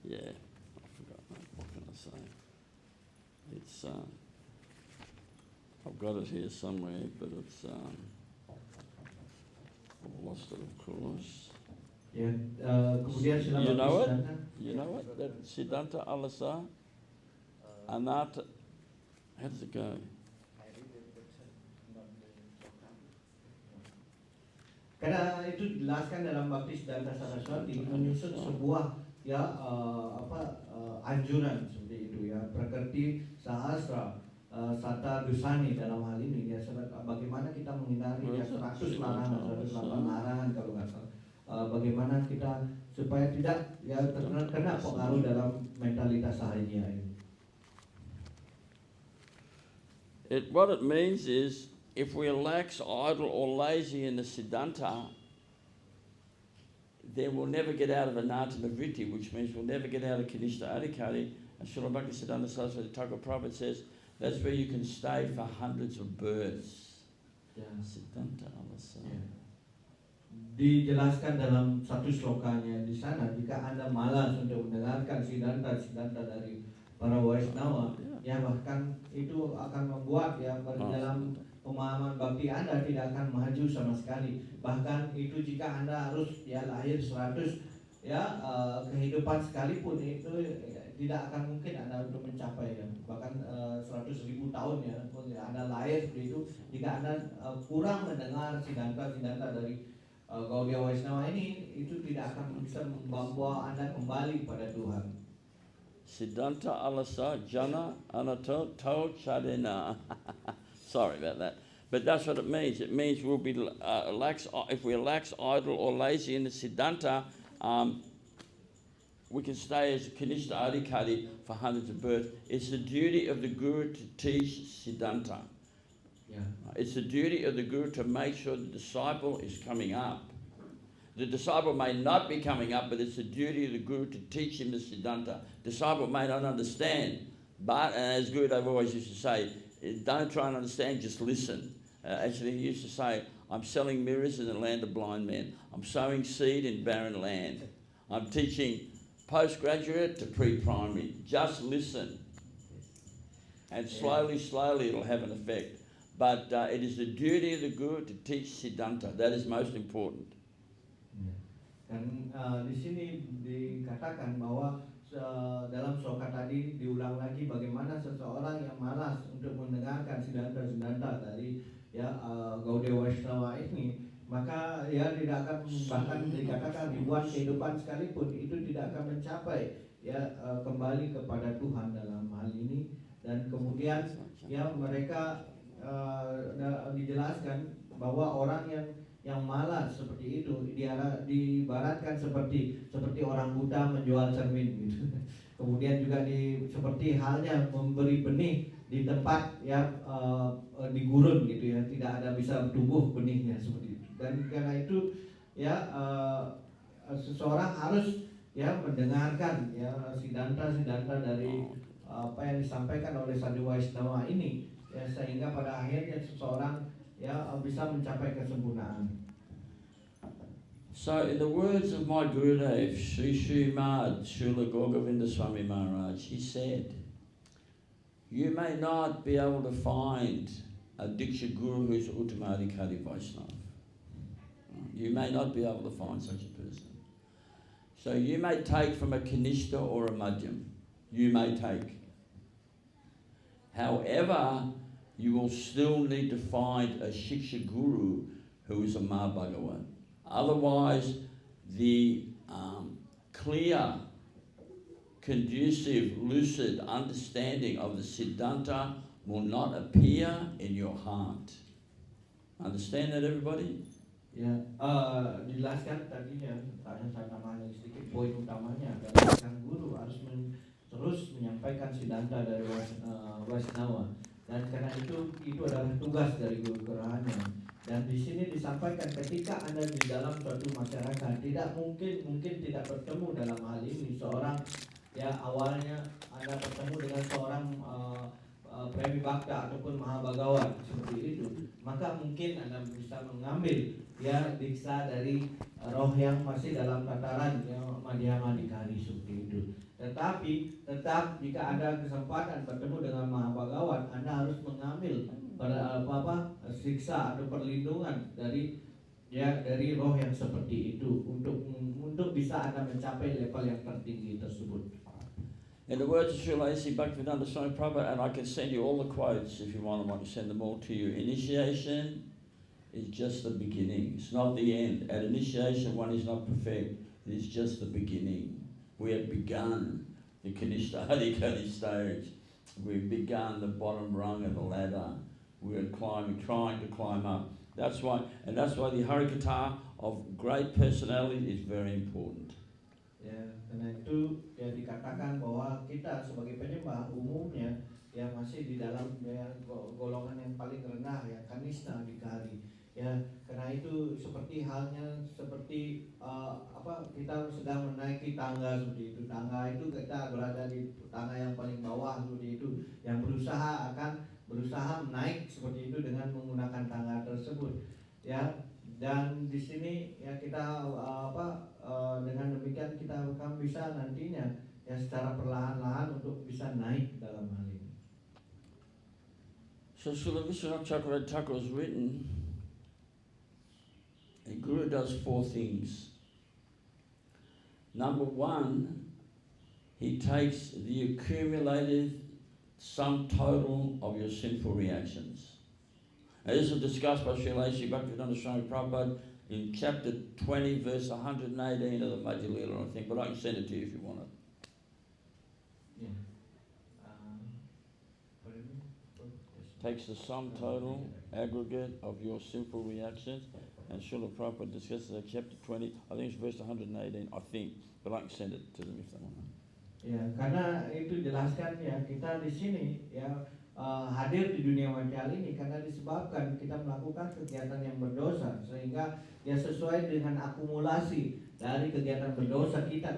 Yeah, I've forgotten it. What can I say? It's, I've got it here somewhere, but it's, I've lost it, of course. Kemudian Srila You know it? Bhaktisiddhanta. You know what? That Siddhanta Alasa, Anatta. How does it go? Karena itu dijelaskan dalam Bhaktisiddhanta Saraswati menyusun sebuah anjuran seperti itu Prakriti Sahasra Sata Dusani dalam hal ini bagaimana kita menghindari 100 larangan, 108 larangan kalau nggak salah. Bagaimana kita supaya tidak terkena pengaruh dalam mentalitas sahaja ini. What it means is, if we lax, idle, or lazy in the Siddhanta, then we'll never get out of Anatana Vritti, which means we'll never get out of Kanishta Adhikari. And Srila Bhaktisiddhanta Saraswati Thakur Prabhupada says that's where you can stay for hundreds of births. Siddhanta Alasa. Dijelaskan dalam satu slokanya di sana, jika Anda malas untuk mendengarkan Siddhanta dari para Vaishnava, bahkan itu akan membuat dalam pemahaman bakti Anda tidak akan maju sama sekali. Bahkan itu jika Anda harus lahir 100 kehidupan sekalipun itu tidak akan mungkin Anda untuk mencapai bahkan 100.000 tahun Anda lahir seperti itu, jika Anda kurang mendengar Siddhanta dari Gaudiya Vaishnava ini, itu tidak akan bisa membawa Anda kembali kepada Tuhan. Siddhanta Alasa Jana Anato To Chadena. Sorry about that. But that's what it means. It means we'll be lax, if we're lax, idle, or lazy in the Siddhanta, we can stay as Kanishta Adhikari for hundreds of births. It's the duty of the Guru to teach Siddhanta. Ya. It's the duty of the Guru to make sure the disciple is coming up. The disciple may not be coming up, but it's the duty of the Guru to teach him the Siddhanta. Disciple may not understand, but, and as Gurudev always used to say, don't try and understand, just listen. Actually, he used to say, I'm selling mirrors in the land of blind men. I'm sowing seed in barren land. I'm teaching postgraduate to pre-primary. Just listen. And slowly, slowly it'll have an effect. But it is the duty of the Guru to teach Siddhanta. That is most important. Dan di sini dikatakan bahwa dalam sloka tadi diulang lagi bagaimana seseorang yang malas untuk mendengarkan Siddhanta dari Gaudiya Vaishnava ini, maka ya tidak akan, bahkan dikatakan ribuan kehidupan sekalipun itu tidak akan mencapai kembali kepada Tuhan dalam hal ini. Dan kemudian mereka dijelaskan bahwa orang yang malas seperti itu diibaratkan seperti orang buta menjual cermin gitu. Kemudian juga seperti halnya memberi benih di tempat di gurun gitu ya, tidak ada bisa tumbuh benihnya seperti itu. Dan karena itu seseorang harus mendengarkan Siddhanta dari apa yang disampaikan oleh Sadhu Vaishnava ini, sehingga pada akhirnya seseorang bisa mencapai kesempurnaan. So in the words of my Gurudev, Sri Srimad Srila Govinda Swami Maharaj, he said, you may not be able to find a Diksha Guru who's Uttamadhikari Vaishnava. You may not be able to find such a person. So you may take from a Kanishta or a Madhyam. You may take. However, you will still need to find a Shiksha Guru who is a Ma Bhagavan. Otherwise, the clear, conducive, lucid understanding of the Siddhanta will not appear in your heart. Understand that, everybody? Ya, dijelaskan tadi saya namanya sedikit poin utamanya adalah sang guru harus terus menyampaikan Siddhanta dari Vaishnava. Dan karena itu adalah tugas dari guru gerahanya. Dan di sini disampaikan ketika Anda di dalam suatu masyarakat tidak mungkin tidak bertemu dalam hal ini seorang awalnya Anda bertemu dengan seorang Premi Bhakta ataupun Mahabhagawan seperti itu, maka mungkin Anda bisa mengambil diksa dari roh yang masih dalam tataran Madhyamadikari seperti itu. Tetapi tetap jika ada kesempatan bertemu dengan Mahabhagawan, Anda harus mengambil siksa atau perlindungan dari roh yang seperti itu untuk bisa Anda mencapai level yang tertinggi tersebut. In the words of Srila A.C. Bhaktivedanta Swami Prabhupada, and I can send you all the quotes if you want them, I can send them all to you. Initiation is just the beginning. It's not the end. At initiation, one is not perfect. It is just the beginning. We have begun the Kanishta Adhikari stage. We've begun the bottom rung of the ladder. We are trying to climb up. That's why the Harikatha of great personality is very important. Ya, karena itu dikatakan bahwa kita sebagai penyembah umumnya masih di dalam golongan yang paling rendah Kanishta Adhikari. Ya, karena itu seperti halnya kita sedang menaiki tangga seperti itu. Tangga itu kita berada di tangga yang paling bawah seperti itu, yang berusaha menaik seperti itu dengan menggunakan tangga tersebut. Ya, dan di sini kita dengan demikian kita akan bisa nantinya secara perlahan-lahan untuk bisa naik dalam hal ini. So Srila Vishwanath Chakravarti Thakur has written, a guru does 4 things. Number 1, he takes the accumulated sum total of your sinful reactions. Now, this was discussed by Srila A.C. Bhaktivedanta Swami Prabhupada in chapter 20, verse 118 of the Madhya Lila, I think, but I can send it to you if you want it. Yeah. Takes the sum total, aggregate of your simple reactions. And Srila Prabhupada discusses that chapter 20, I think it's verse 118, I think, but I can send it to them if they want. Ya, karena itu jelaskan ya kita di sini ya hadir di dunia material ini karena disebabkan kita melakukan kegiatan yang berdosa sehingga ya sesuai dengan akumulasi dari kegiatan berdosa kita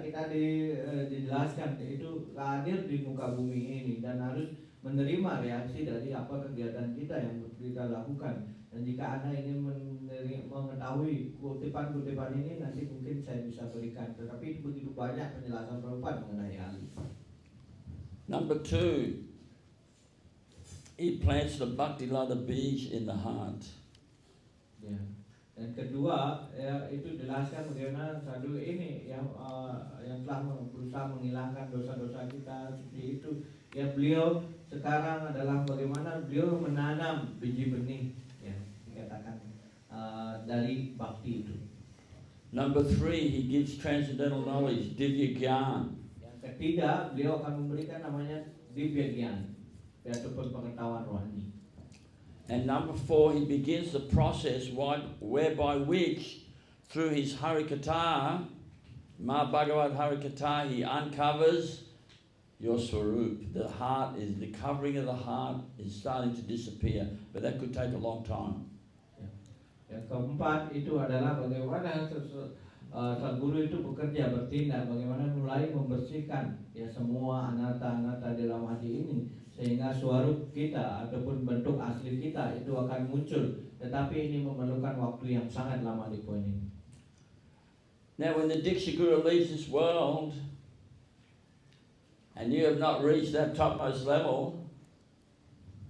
dijelaskan itu hadir di muka bumi ini dan harus menerima reaksi dari apa kegiatan kita yang kita lakukan. Dan jika Anda ingin mengetahui kutipan-kutipan ini nanti mungkin saya bisa berikan. Tetapi begitu banyak penjelasan Prabhupada mengenai hal ini. Number 2, he plants the Bhakti Lata beach in the heart. Ya. Dan kedua, ya, itu jelaskan bagaimana sadhu ini yang telah berusaha menghilangkan dosa-dosa kita seperti itu. Ya, beliau sekarang adalah bagaimana beliau menanam biji benih, ya, dikatakan dari bakti itu. Number 3, he gives transcendental knowledge, Divya Gyan. Yang ketiga, beliau akan memberikan namanya Divya Gyan, ataupun pengetahuan rohani. And number 4, he begins the process whereby which, through his Harikatha, Ma Bhagavad Harikatha, he uncovers your Swarup. The heart is, the covering of the heart is starting to disappear, but that could take a long time. Yang keempat itu adalah bagaimana sang guru itu bekerja, bertindak, bagaimana mulai membersihkan ya semua anatta-anatta dalam hati ini sehingga swarup kita ataupun bentuk asli kita itu akan muncul. Tetapi ini memerlukan waktu yang sangat lama di poin ini. Now when the Diksha Guru leaves this world and you have not reached that topmost level,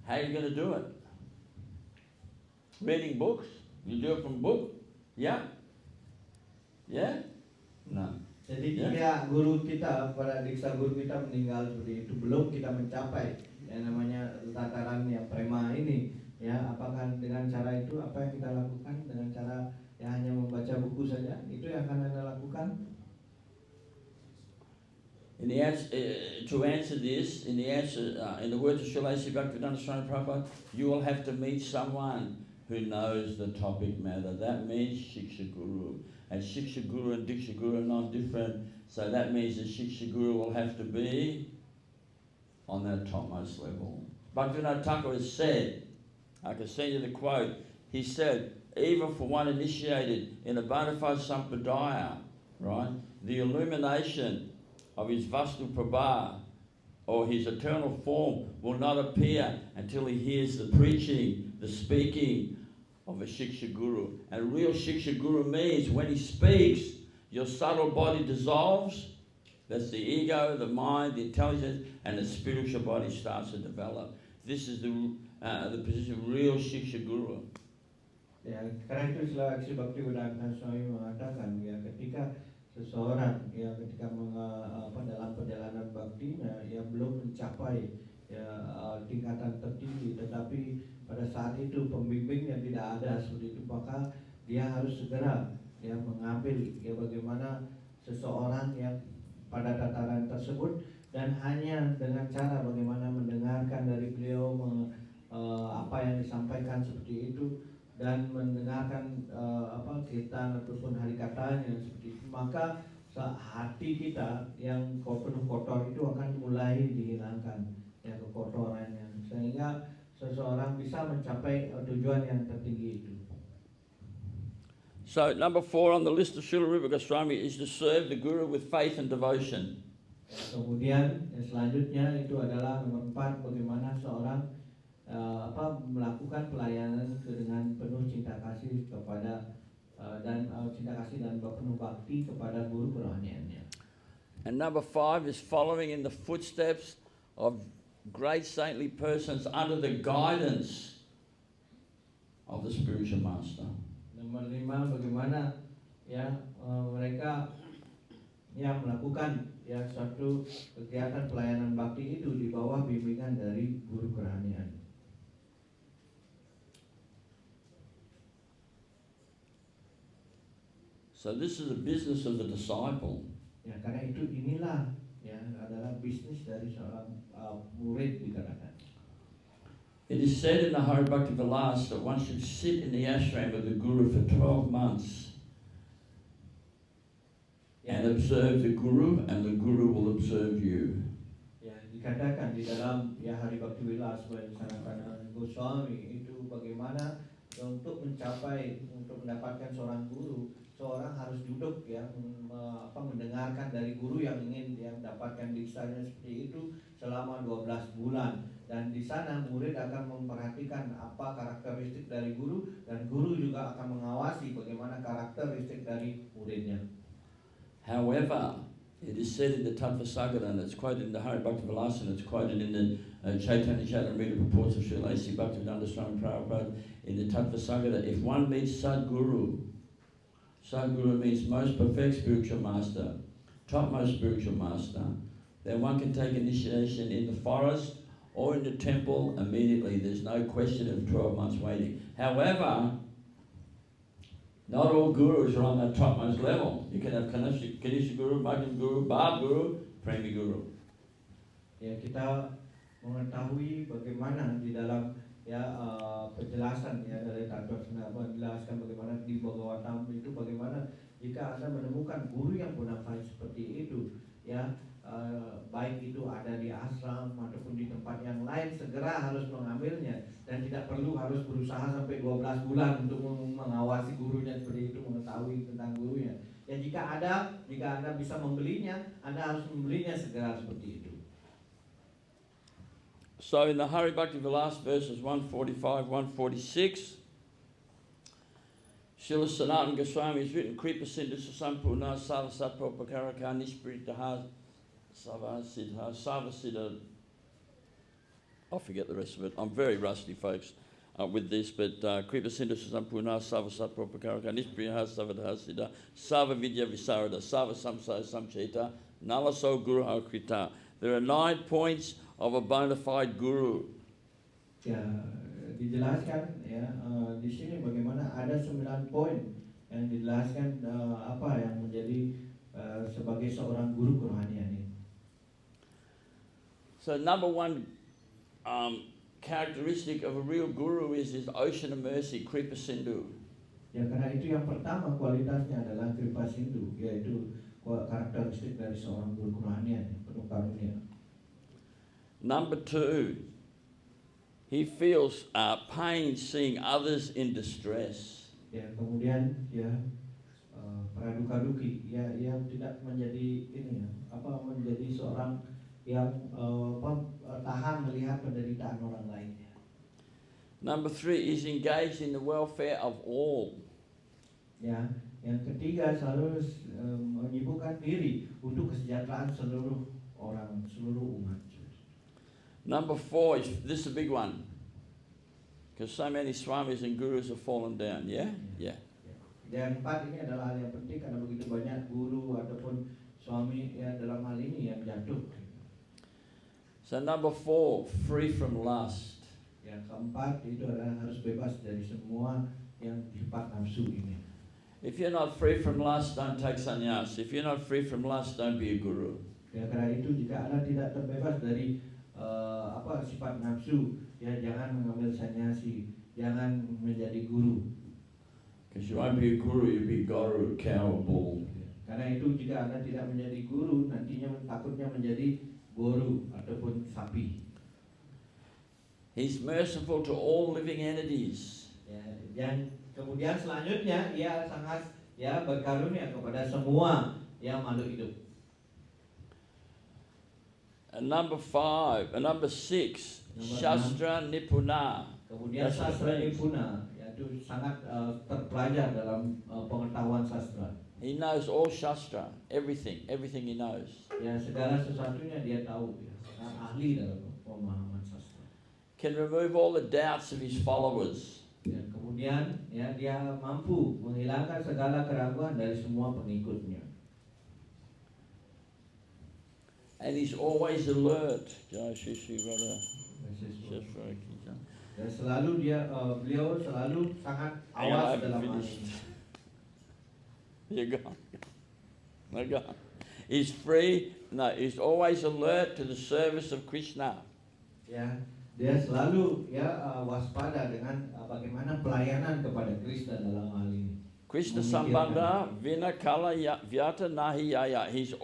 how are you going to do it? Reading books? You do it from book? Yeah? Yeah? No. Jadi jika guru kita, pada diksa guru kita meninggal seperti itu, belum kita mencapai yang namanya tataran yang prema ini, ya, apakah dengan cara itu apa yang kita lakukan dengan cara ya hanya membaca buku saja, itu yang akan Anda lakukan? In the answer, to answer this, in the words of Srila Bhaktivedanta Swami Prabhupada, you will have to meet someone who knows the topic matter. That means Shiksha Guru. And Shiksha Guru and Diksha Guru are not different. So that means the Shiksha Guru will have to be on that topmost level. Bhaktivinoda Thakur has said, I can send you the quote, he said, even for one initiated in a bona fide sampradaya, right, the illumination of his Vastu Prabha or his eternal form will not appear until he hears the preaching, the speaking of a Shiksha Guru. And real Shiksha Guru means when he speaks, your subtle body dissolves. That's the ego, the mind, the intelligence, and the spiritual body starts to develop. This is the position of real Shiksha Guru. Ya, karena itu Srila Bhaktivedanta Swami mengatakan ya ketika seseorang ya ketika dalam perjalanan baktinya ya belum mencapai ya tingkatan tertinggi, tetapi pada saat itu pembimbingnya tidak ada seperti itu, maka dia harus segera ya mengambil ya bagaimana seseorang yang pada tataran tersebut dan hanya dengan cara bagaimana mendengarkan dari beliau apa yang disampaikan seperti itu dan mendengarkan kirtan ataupun hari katanya seperti itu, maka hati kita yang penuh kotor itu akan mulai dihilangkan ya kekotorannya sehingga seseorang bisa mencapai tujuan yang tertinggi itu. So number 4 on the list of Srila Rupa Goswami is to serve the Guru with faith and devotion. Kemudian yang selanjutnya itu adalah nomor 4, bagaimana seorang melakukan pelayanan dengan penuh cinta kasih kepada dan cinta kasih dan penuh bakti kepada guru kerohaniannya. And number 5 is following in the footsteps of great saintly persons under the guidance of the spiritual master. Nomor 5, bagaimana ya mereka yang melakukan ya suatu kegiatan pelayanan bakti itu di bawah bimbingan dari guru kerohanian. So this is the business of the disciple. Ya karena itu inilah ya adalah bisnis dari seorang murid dikatakan. It is said in the Hari Bhakti Vilas that one should sit in the ashram of the Guru for 12 months and observe the Guru, and the Guru will observe you. Ya, dikatakan di dalam ya Hari Bakti Vilas Sanatana Goswami itu bagaimana untuk mendapatkan seorang guru, seorang harus duduk ya mendengarkan dari guru yang ingin yang mendapatkan diksanya seperti itu selama 12 bulan. Dan di sana murid akan memperhatikan apa karakteristik dari guru, dan guru juga akan mengawasi bagaimana karakteristik dari muridnya. However, it is said in the Tattva Sagara, and it's quoted in the Hari Bhakti Vilas, and it's quoted in the Chaitanya Charitamrita Purports of Srila A.C. Bhaktivedanta Swami Prabhupada in the Tattva Sagara, if one meets Sadguru, Sadguru means most perfect spiritual master, topmost spiritual master, then one can take initiation in the forest or in the temple immediately. There's no question of 12 months waiting. However, not all gurus are on that topmost level. You can have Kanisha Guru, Madhyam Guru, Bhav Guru, Premi Guru. Ya, kita mengetahui bagaimana di dalam penjelasan ya dari Tattva menjelaskan bagaimana di Bhagavatam itu bagaimana jika Anda menemukan guru yang bonafide seperti itu ya, baik itu ada di ashram ataupun di tempat yang lain, segera harus mengambilnya dan tidak perlu harus berusaha sampai 12 bulan untuk mengawasi gurunya seperti itu, mengetahui tentang gurunya. Ya, jika Anda bisa membelinya, Anda harus membelinya segera seperti itu. So in the Hari Bhakti Vilas verses 145, 146, Srila Sanatana Goswami has written Kripa Sindhu Sampurna Sava Sattva Pakaraka Nispritaha Sava Siddha Sava Siddha. I forget the rest of it. I'm very rusty, folks, with this, but Kripa Sindhu Sampurna Sava Sattva Pakaraka Nispritaha Sava Siddha Sava Vidya Visarada Sava Samsaya Samcheta Nalaso Guru Krita. There are 9 points of a bona fide guru. Ya, dijelaskan ya di sini bagaimana ada 9 poin yang dijelaskan apa yang menjadi sebagai seorang guru kerohanian ini. So number one characteristic of a real guru is his ocean of mercy, Kripa Sindhu. Ya, karena itu yang pertama kualitasnya adalah Kripa Sindhu, yaitu karakteristik dari seorang guru kerohanian, penuh karunia. Number 2, he feels pain seeing others in distress. Ya, kemudian ya praduka duki, ya tidak menjadi menjadi seorang yang tahan melihat penderitaan orang lainnya. Number 3, he's engaged in the welfare of all. Ya, yang ketiga selalu menyibukkan diri untuk kesejahteraan seluruh orang, seluruh umat. Number 4, this is a big one, because so many swamis and gurus have fallen down. Yeah. Dan 4 ini adalah hal yang penting karena begitu banyak guru ataupun suami ya dalam hal ini yang jatuh. So number 4, free from lust. Yang keempat itu adalah harus bebas dari semua yang sifat nafsu ini. If you're not free from lust, don't take sannyas. If you're not free from lust, don't be a guru. Ya, karena itu jika Anda tidak terbebas dari sifat nafsu, ya jangan mengambil sannyasi, jangan menjadi guru. Because you won't be a guru, you'll be garu, cow, bull. Karena itu jika Anda tidak menjadi guru, nantinya takutnya menjadi guru ataupun sapi. He's merciful to all living entities. Ya, dan kemudian selanjutnya ia sangat berkarunia kepada semua yang makhluk hidup. And number 6, Shastra Nipuna. Kemudian sastra nipuna, yaitu sangat terpelajar dalam pengetahuan sastra. He knows all Shastra, everything he knows. Ya, segala sesuatunya dia tahu, ya, sangat ahli dalam pemahaman sastra. Can remove all the doubts of his followers. Ya, kemudian ya dia mampu menghilangkan segala keraguan dari semua pengikutnya. And he's always alert. Dan selalu beliau selalu sangat awas dalam hal ini. You're gone. They're gone. He's free. No, he's always alert to the service of Krishna. Ya, dia selalu waspada dengan bagaimana pelayanan kepada Krishna dalam hal ini. Krishna Memikirkan. Sambandha Vinakala Vyata Nahi Yaya. He's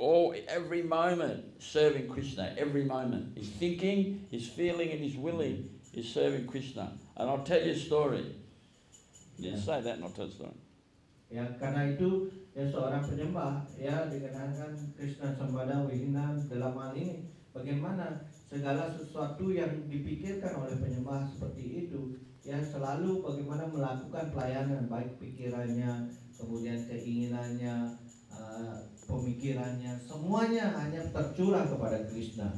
every moment serving Krishna, every moment. He's thinking, he's feeling, and he's willing, he's serving Krishna. And I'll tell you a story. You say that and I'll tell a story. Ya, karena itu seorang penyembah dikenakan Krishna Sambandha Vihina dalam hal ini. Bagaimana segala sesuatu yang dipikirkan oleh penyembah seperti itu, selalu bagaimana melakukan pelayanan, baik pikirannya, kemudian keinginannya, pemikirannya, semuanya hanya tercurah kepada Krishna.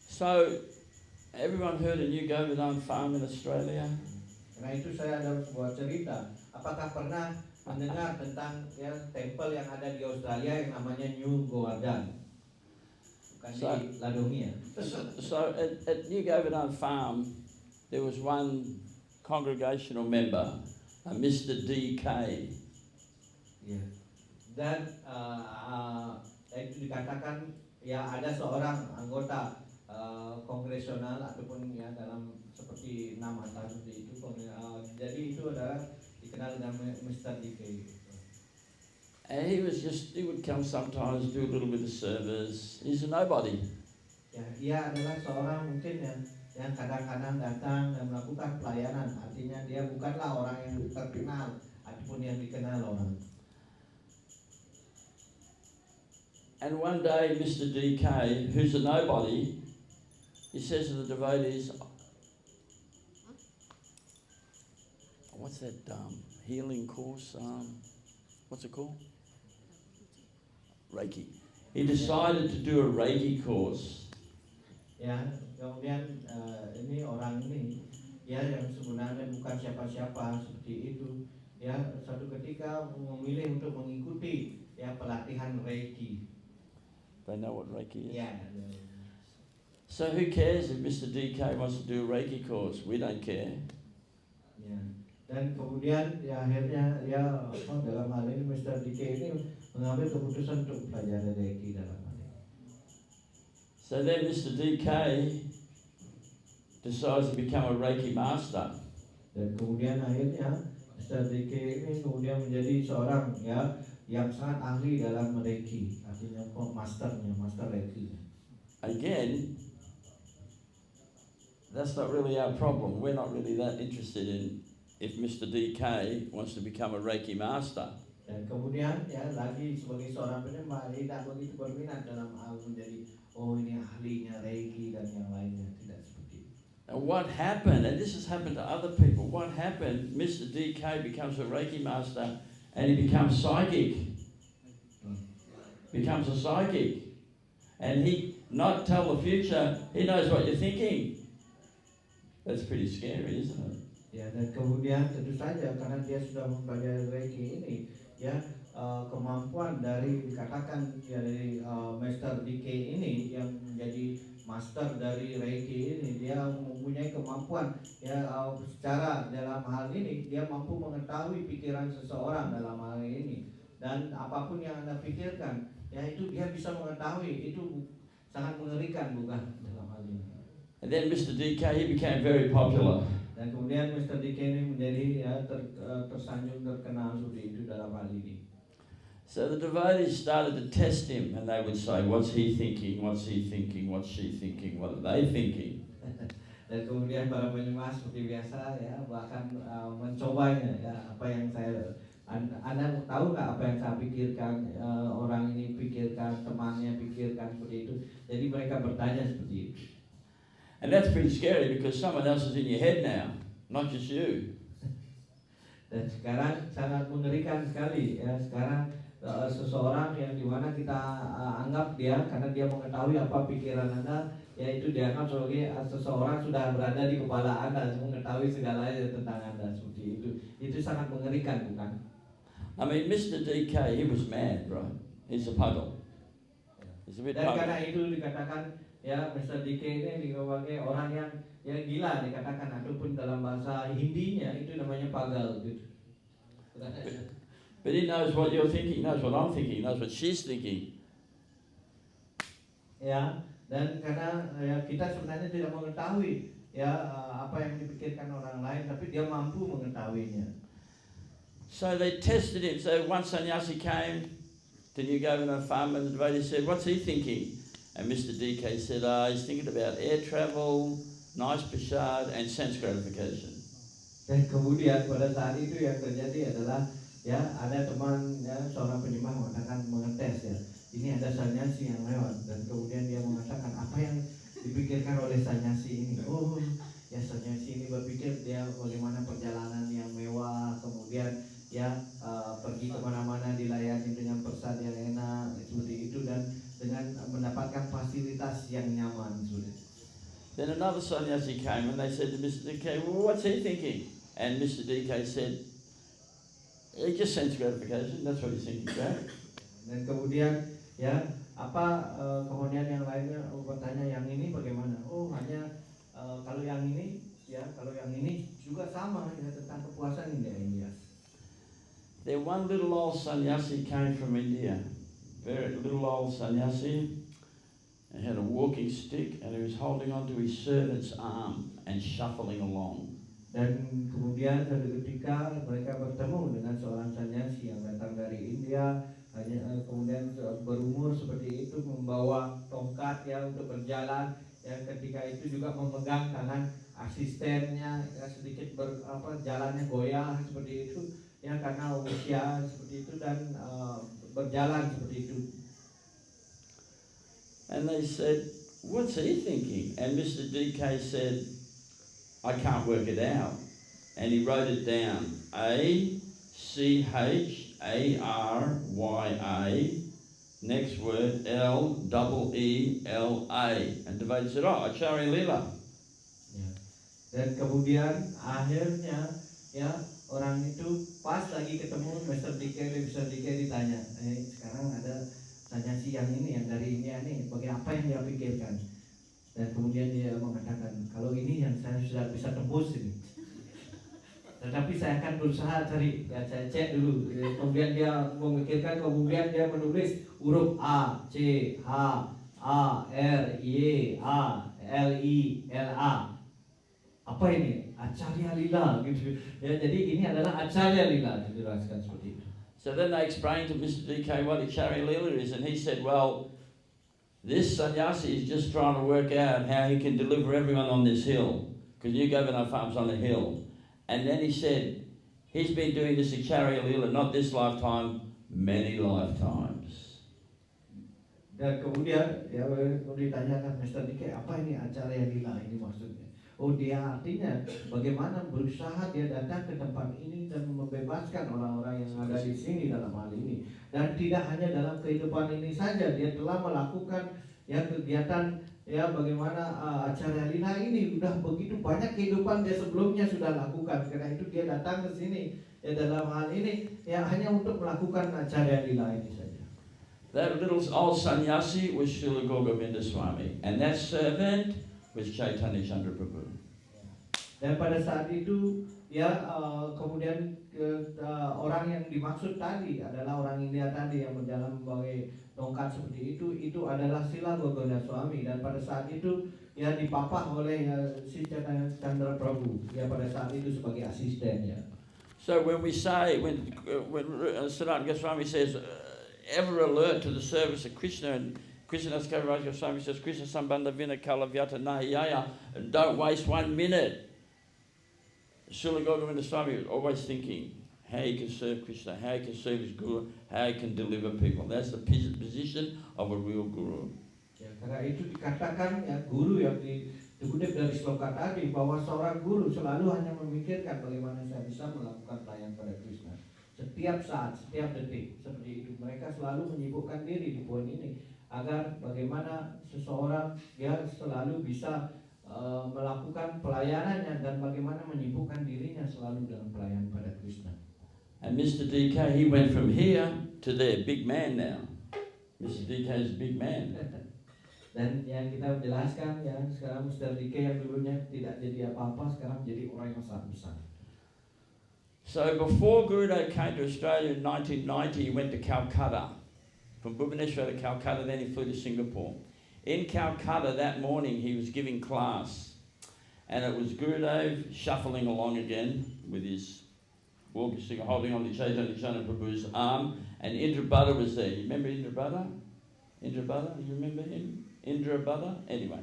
So, everyone heard a new Govardhan farm in Australia? Karena itu saya ada sebuah cerita. Apakah pernah mendengar tentang tempel yang ada di Australia yang namanya New Govardhan? Bukan di Ladomia. So at New Govardhan Farm, there was one congregational member, Mr. D.K. Ya. Dan itu dikatakan ada seorang anggota kongresional ataupun dalam seperti nama seperti itu. Jadi itu adalah dikenal dengan Mr. D.K. And he would come sometimes, do a little bit of service. He's a nobody. Ya, dia adalah seorang mungkin yang kadang-kadang datang dan melakukan pelayanan. Artinya dia bukanlah orang yang terkenal ataupun yang dikenal orang. And one day, Mr. D.K., who's a nobody, he says to the devotees, what's that healing course? What's it called? Reiki. He decided to do a Reiki course. Ya, kemudian ini orang ini yang sebenarnya bukan siapa-siapa seperti itu. Suatu ketika memilih untuk mengikuti pelatihan Reiki. They know what Reiki is? Ya. So who cares if Mr. DK wants to do a Reiki course? We don't care. Ya. Dan kemudian akhirnya dalam hal ini Mr. DK ini mengambil keputusan untuk belajar Reiki dalam hal ini. So then Mr. DK decides to become a Reiki master. Dan kemudian akhirnya Mr. DK ini kemudian menjadi seorang yang sangat ahli dalam Reiki, artinya master Reiki. Again, that's not really our problem. We're not really that interested in if Mr. DK wants to become a Reiki master. Dan kemudian lagi sebagai seorang penyembah tidak begitu berminat dalam hal menjadi ini ahlinya Reiki dan yang lainnya, tidak seperti itu. And what happened, and this has happened to other people, what happened, Mr. DK becomes a Reiki master and he becomes psychic. Becomes a psychic. And he not tell the future, he knows what you're thinking. That's pretty scary, isn't it? Ya, dan kemudian tentu saja karena dia sudah mempelajari Reiki ini, kemampuan dari dikatakan dari Master DK ini yang menjadi master dari Reiki ini, dia mempunyai kemampuan secara dalam hal ini dia mampu mengetahui pikiran seseorang dalam hal ini, dan apapun yang Anda pikirkan itu dia bisa mengetahui. Itu sangat mengerikan, bukan, dalam hal ini. And then Mr. DK, he became very popular. Dan kemudian Mr. DK ini menjadi tersanjung, terkenal seperti itu dalam hal ini. So the devotees started to test him, and they would say, what's he thinking, what's he thinking, what's she thinking, what are they thinking? Dan kemudian para penyembah seperti biasa bahkan mencobanya, apa yang Anda tahu nggak apa yang saya pikirkan, orang ini pikirkan, temannya pikirkan, seperti itu. Jadi mereka bertanya seperti itu. And that's pretty scary because someone else is in your head now, not just you. Dan sekarang sangat mengerikan sekali sekarang seseorang yang dimana kita anggap dia karena dia mengetahui apa pikiran Anda, yaitu dianggap sebagai seseorang sudah berada di kepala Anda, mengetahui segalanya tentang Anda, seperti itu. Itu sangat mengerikan, bukan? I mean, Mr. DK, he was mad, right? He's a puggle. He's a bit Dan puggle. karena itu dikatakan Mr. DK ini sebagai orang yang gila dikatakan, ataupun dalam bahasa Hindinya itu namanya pagal gitu. But he knows what you're thinking, knows what I'm thinking, knows what she's thinking. Dan Dan karena ya kita sebenarnya tidak mengetahui ya apa yang dipikirkan orang lain, tapi dia mampu mengetahuinya. So they tested him. So one sannyasi came to New Governor Farm and the devotee said, "What's he thinking?" And Mr. DK said, "He's thinking about air travel, nice prasad, and sense gratification." Dan kemudian pada saat itu yang terjadi adalah ya ada teman ya seorang penyembah mengatakan mengetes ya. Ini ada sanyasi yang lewat dan kemudian dia mengatakan apa yang dipikirkan oleh sanyasi ini. Oh, ya sanyasi ini berpikir dia bagaimana perjalanan yang mewah, kemudian ya pergi kemana-mana dilayani dengan persad yang enak seperti itu dan dengan mendapatkan fasilitas yang nyaman seperti itu. Then another sannyasi came and they said to Mr. DK, "Well, what's he thinking?" And Mr. DK said, "He just sense gratification, that's what he's thinking about." Dan kemudian ya apa kemudian yang lainnya bertanya yang ini bagaimana? Oh hanya kalau yang ini ya kalau yang ini juga sama ya tentang kepuasan India. There one little old sannyasi came from India, very little old sannyasi. He had a walking stick and he was holding on to his servant's arm and shuffling along. Dan kemudian suatu ketika mereka bertemu dengan seorang sanyasi yang datang dari India, hanya kemudian berumur seperti itu membawa tongkat ya untuk berjalan. Yang ketika itu juga memegang tangan asistennya ya, sedikit jalannya goyah seperti itu ya karena usia seperti itu dan berjalan seperti itu. And they said, "What's he thinking?" And Mr. DK said, "I can't work it out." And he wrote it down, ACHARYA, next word LEELA. And devotee said, "Oh, Acharya Lila." Ya. Dan kemudian akhirnya ya orang itu pas lagi ketemu Mr. DK ditanya, sekarang ada sanyasi yang ini yang dari India nih, bagaimana apa yang dia pikirkan? Dan kemudian dia mengatakan, kalau ini yang saya sudah bisa tembus ini. Tetapi saya akan berusaha cari, ya saya cek dulu. Kemudian dia memikirkan, kemudian dia menulis huruf A, C, H, A, R, Y, A, L, I, L, A. Apa ini? Acharya Lila gitu. Ya, jadi ini adalah Acharya Lila dijelaskan seperti itu. So then they explained to Mr. DK what Acharya Lila is, and he said, "Well, this sannyasi is just trying to work out how he can deliver everyone on this hill, because New Governor Farm's on the hill." And then he said, he's been doing this Acharya Lila, not this lifetime, many lifetimes. Dan kemudian ya ditanyakan Mr. DK, apa ini Acharya Lila ini maksudnya? Oh, dia artinya bagaimana berusaha dia datang ke tempat ini dan membebaskan orang-orang yang ada di sini dalam hal ini. Dan tidak hanya dalam kehidupan ini saja, dia telah melakukan ya kegiatan ya bagaimana Acharya Lila ini sudah begitu banyak kehidupan dia sebelumnya sudah lakukan. Karena itu dia datang ke sini ya dalam hal ini ya hanya untuk melakukan Acharya Lila ini saja. That little old sannyasi was Srila Govinda Swami, and that servant was Chaitanya Chandra Prabhu. Dan pada saat itu ya kemudian orang yang dimaksud tadi adalah orang India tadi yang berjalan membawa tongkat seperti itu adalah Srila Govinda Swami, dan pada saat itu ya dipapah oleh si Chaitanya Chandra Prabhu ya pada saat itu sebagai asistennya. So when we say, when Sanatana Goswami says, ever alert to the service of Krishna, and Krishna Kaviraj Goswami says, Krishna Sambandha Vina Kalavyata Nahiyaya, don't waste 1 minute. Srila Govinda Swami was always thinking how he can serve Krishna, how he can serve his guru, how he can deliver people. That's the position of a real guru. Ya, karena itu dikatakan ya guru yang dikutip dari sloka tadi bahwa seorang guru selalu hanya memikirkan bagaimana saya bisa melakukan pelayanan pada Krishna. Setiap saat, setiap detik seperti itu. Mereka selalu menyibukkan diri di poin ini agar bagaimana seseorang ya selalu bisa melakukan pelayanannya dan bagaimana menyibukkan dirinya selalu dalam pelayanan pada Krishna. And Mr. DK, he went from here to there, big man now. Mr. DK is a big man. Dan yang kita jelaskan ya sekarang Mr. DK yang dulunya tidak jadi apa-apa sekarang menjadi orang yang sangat besar. So before Gurudev came to Australia in 1990, he went to Calcutta. From Bhubaneswar to Calcutta, then he flew to Singapore. In Calcutta that morning he was giving class, and it was Gurudev shuffling along again with his walking stick, holding on to Chaitanya Prabhu's arm, and Indra Bhatta was there. You remember Indra Bhatta? Indra Bhatta, you remember him? Indra Bhatta? Anyway.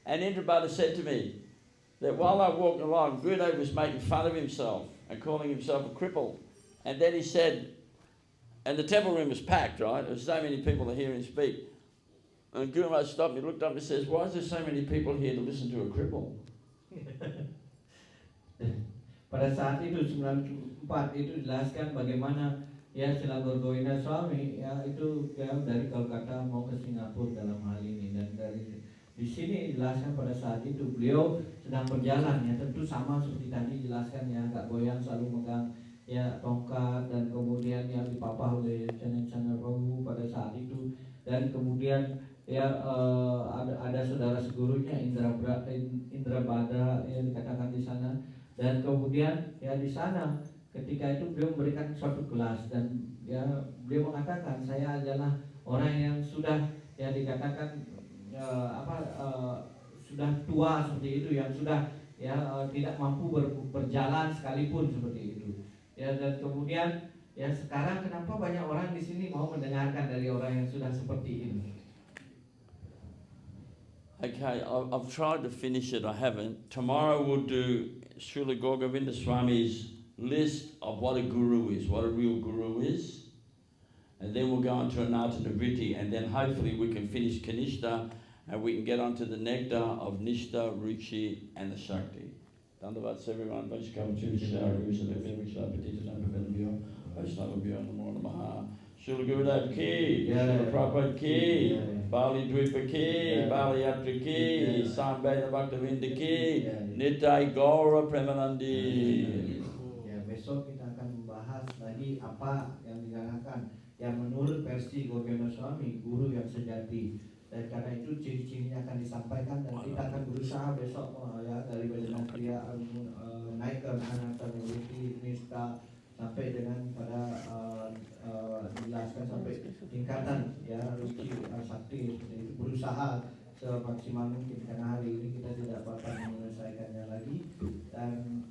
And Indra Bhatta said to me that while I walked along, Gurudev was making fun of himself and calling himself a cripple. And then he said, and the temple room was packed, right? There was so many people to hear him speak. And Guru Maharaj stopped me, looked up and says, why is there so many people here to listen to a cripple? Pada saat itu 94 itu dijelaskan bagaimana ya Srila Gaura Swami ya itu ya dari Kolkata mau ke Singapura dalam hal ini, dan dari di sini dijelaskan pada saat itu beliau sedang berjalan ya, tentu sama seperti tadi dijelaskan ya, agak goyang, selalu megang ya tongkat, dan kemudian yang dipapah oleh Chaitanya Prabhu pada saat itu, dan kemudian ya ada saudara segurunya Indra Bhatta yang dikatakan di sana. Dan kemudian ya di sana ketika itu beliau memberikan suatu kelas, dan ya beliau mengatakan saya adalah orang yang sudah ya dikatakan sudah tua seperti itu, yang sudah ya tidak mampu berjalan sekalipun seperti itu. Ya, dan kemudian ya sekarang kenapa banyak orang di sini mau mendengarkan dari orang yang sudah seperti ini? Okay, I've tried to finish it, I haven't. Tomorrow we'll do Srila Gaura Swami's list of what a guru is, what a real guru is. And then we'll go on to Anata Nivritti, and then hopefully we can finish Kanishta and we can get on to the nectar of Nishta, Ruchi and the Shakti. Dandavats everyone, Vaishkava Chirishara, Rusha, Vishla, Petita, Nampavyo, Vaishnava Bhyo, Namo Namaha. Srila Gurudev ki, Srila Prabhupada ki, Bali Dwipa ki, Bali Yatra ki, Sambhava Bhaktavinda ki, Nitai Gaura Premanandi. Ya, besok kita akan membahas lagi apa yang dikatakan yang menurut versi Gaura Swami, guru yang sejati. Dan karena itu ciri-cirinya akan disampaikan, dan kita akan berusaha besok ya dari Bajana Kriya naik ke Anata Nivritti, Nista, sampai dengan pada dijelaskan sampai tingkatan ya Ruchi Sakti, seperti itu. Berusaha semaksimal mungkin, karena hari ini kita tidak dapat menyelesaikannya lagi, dan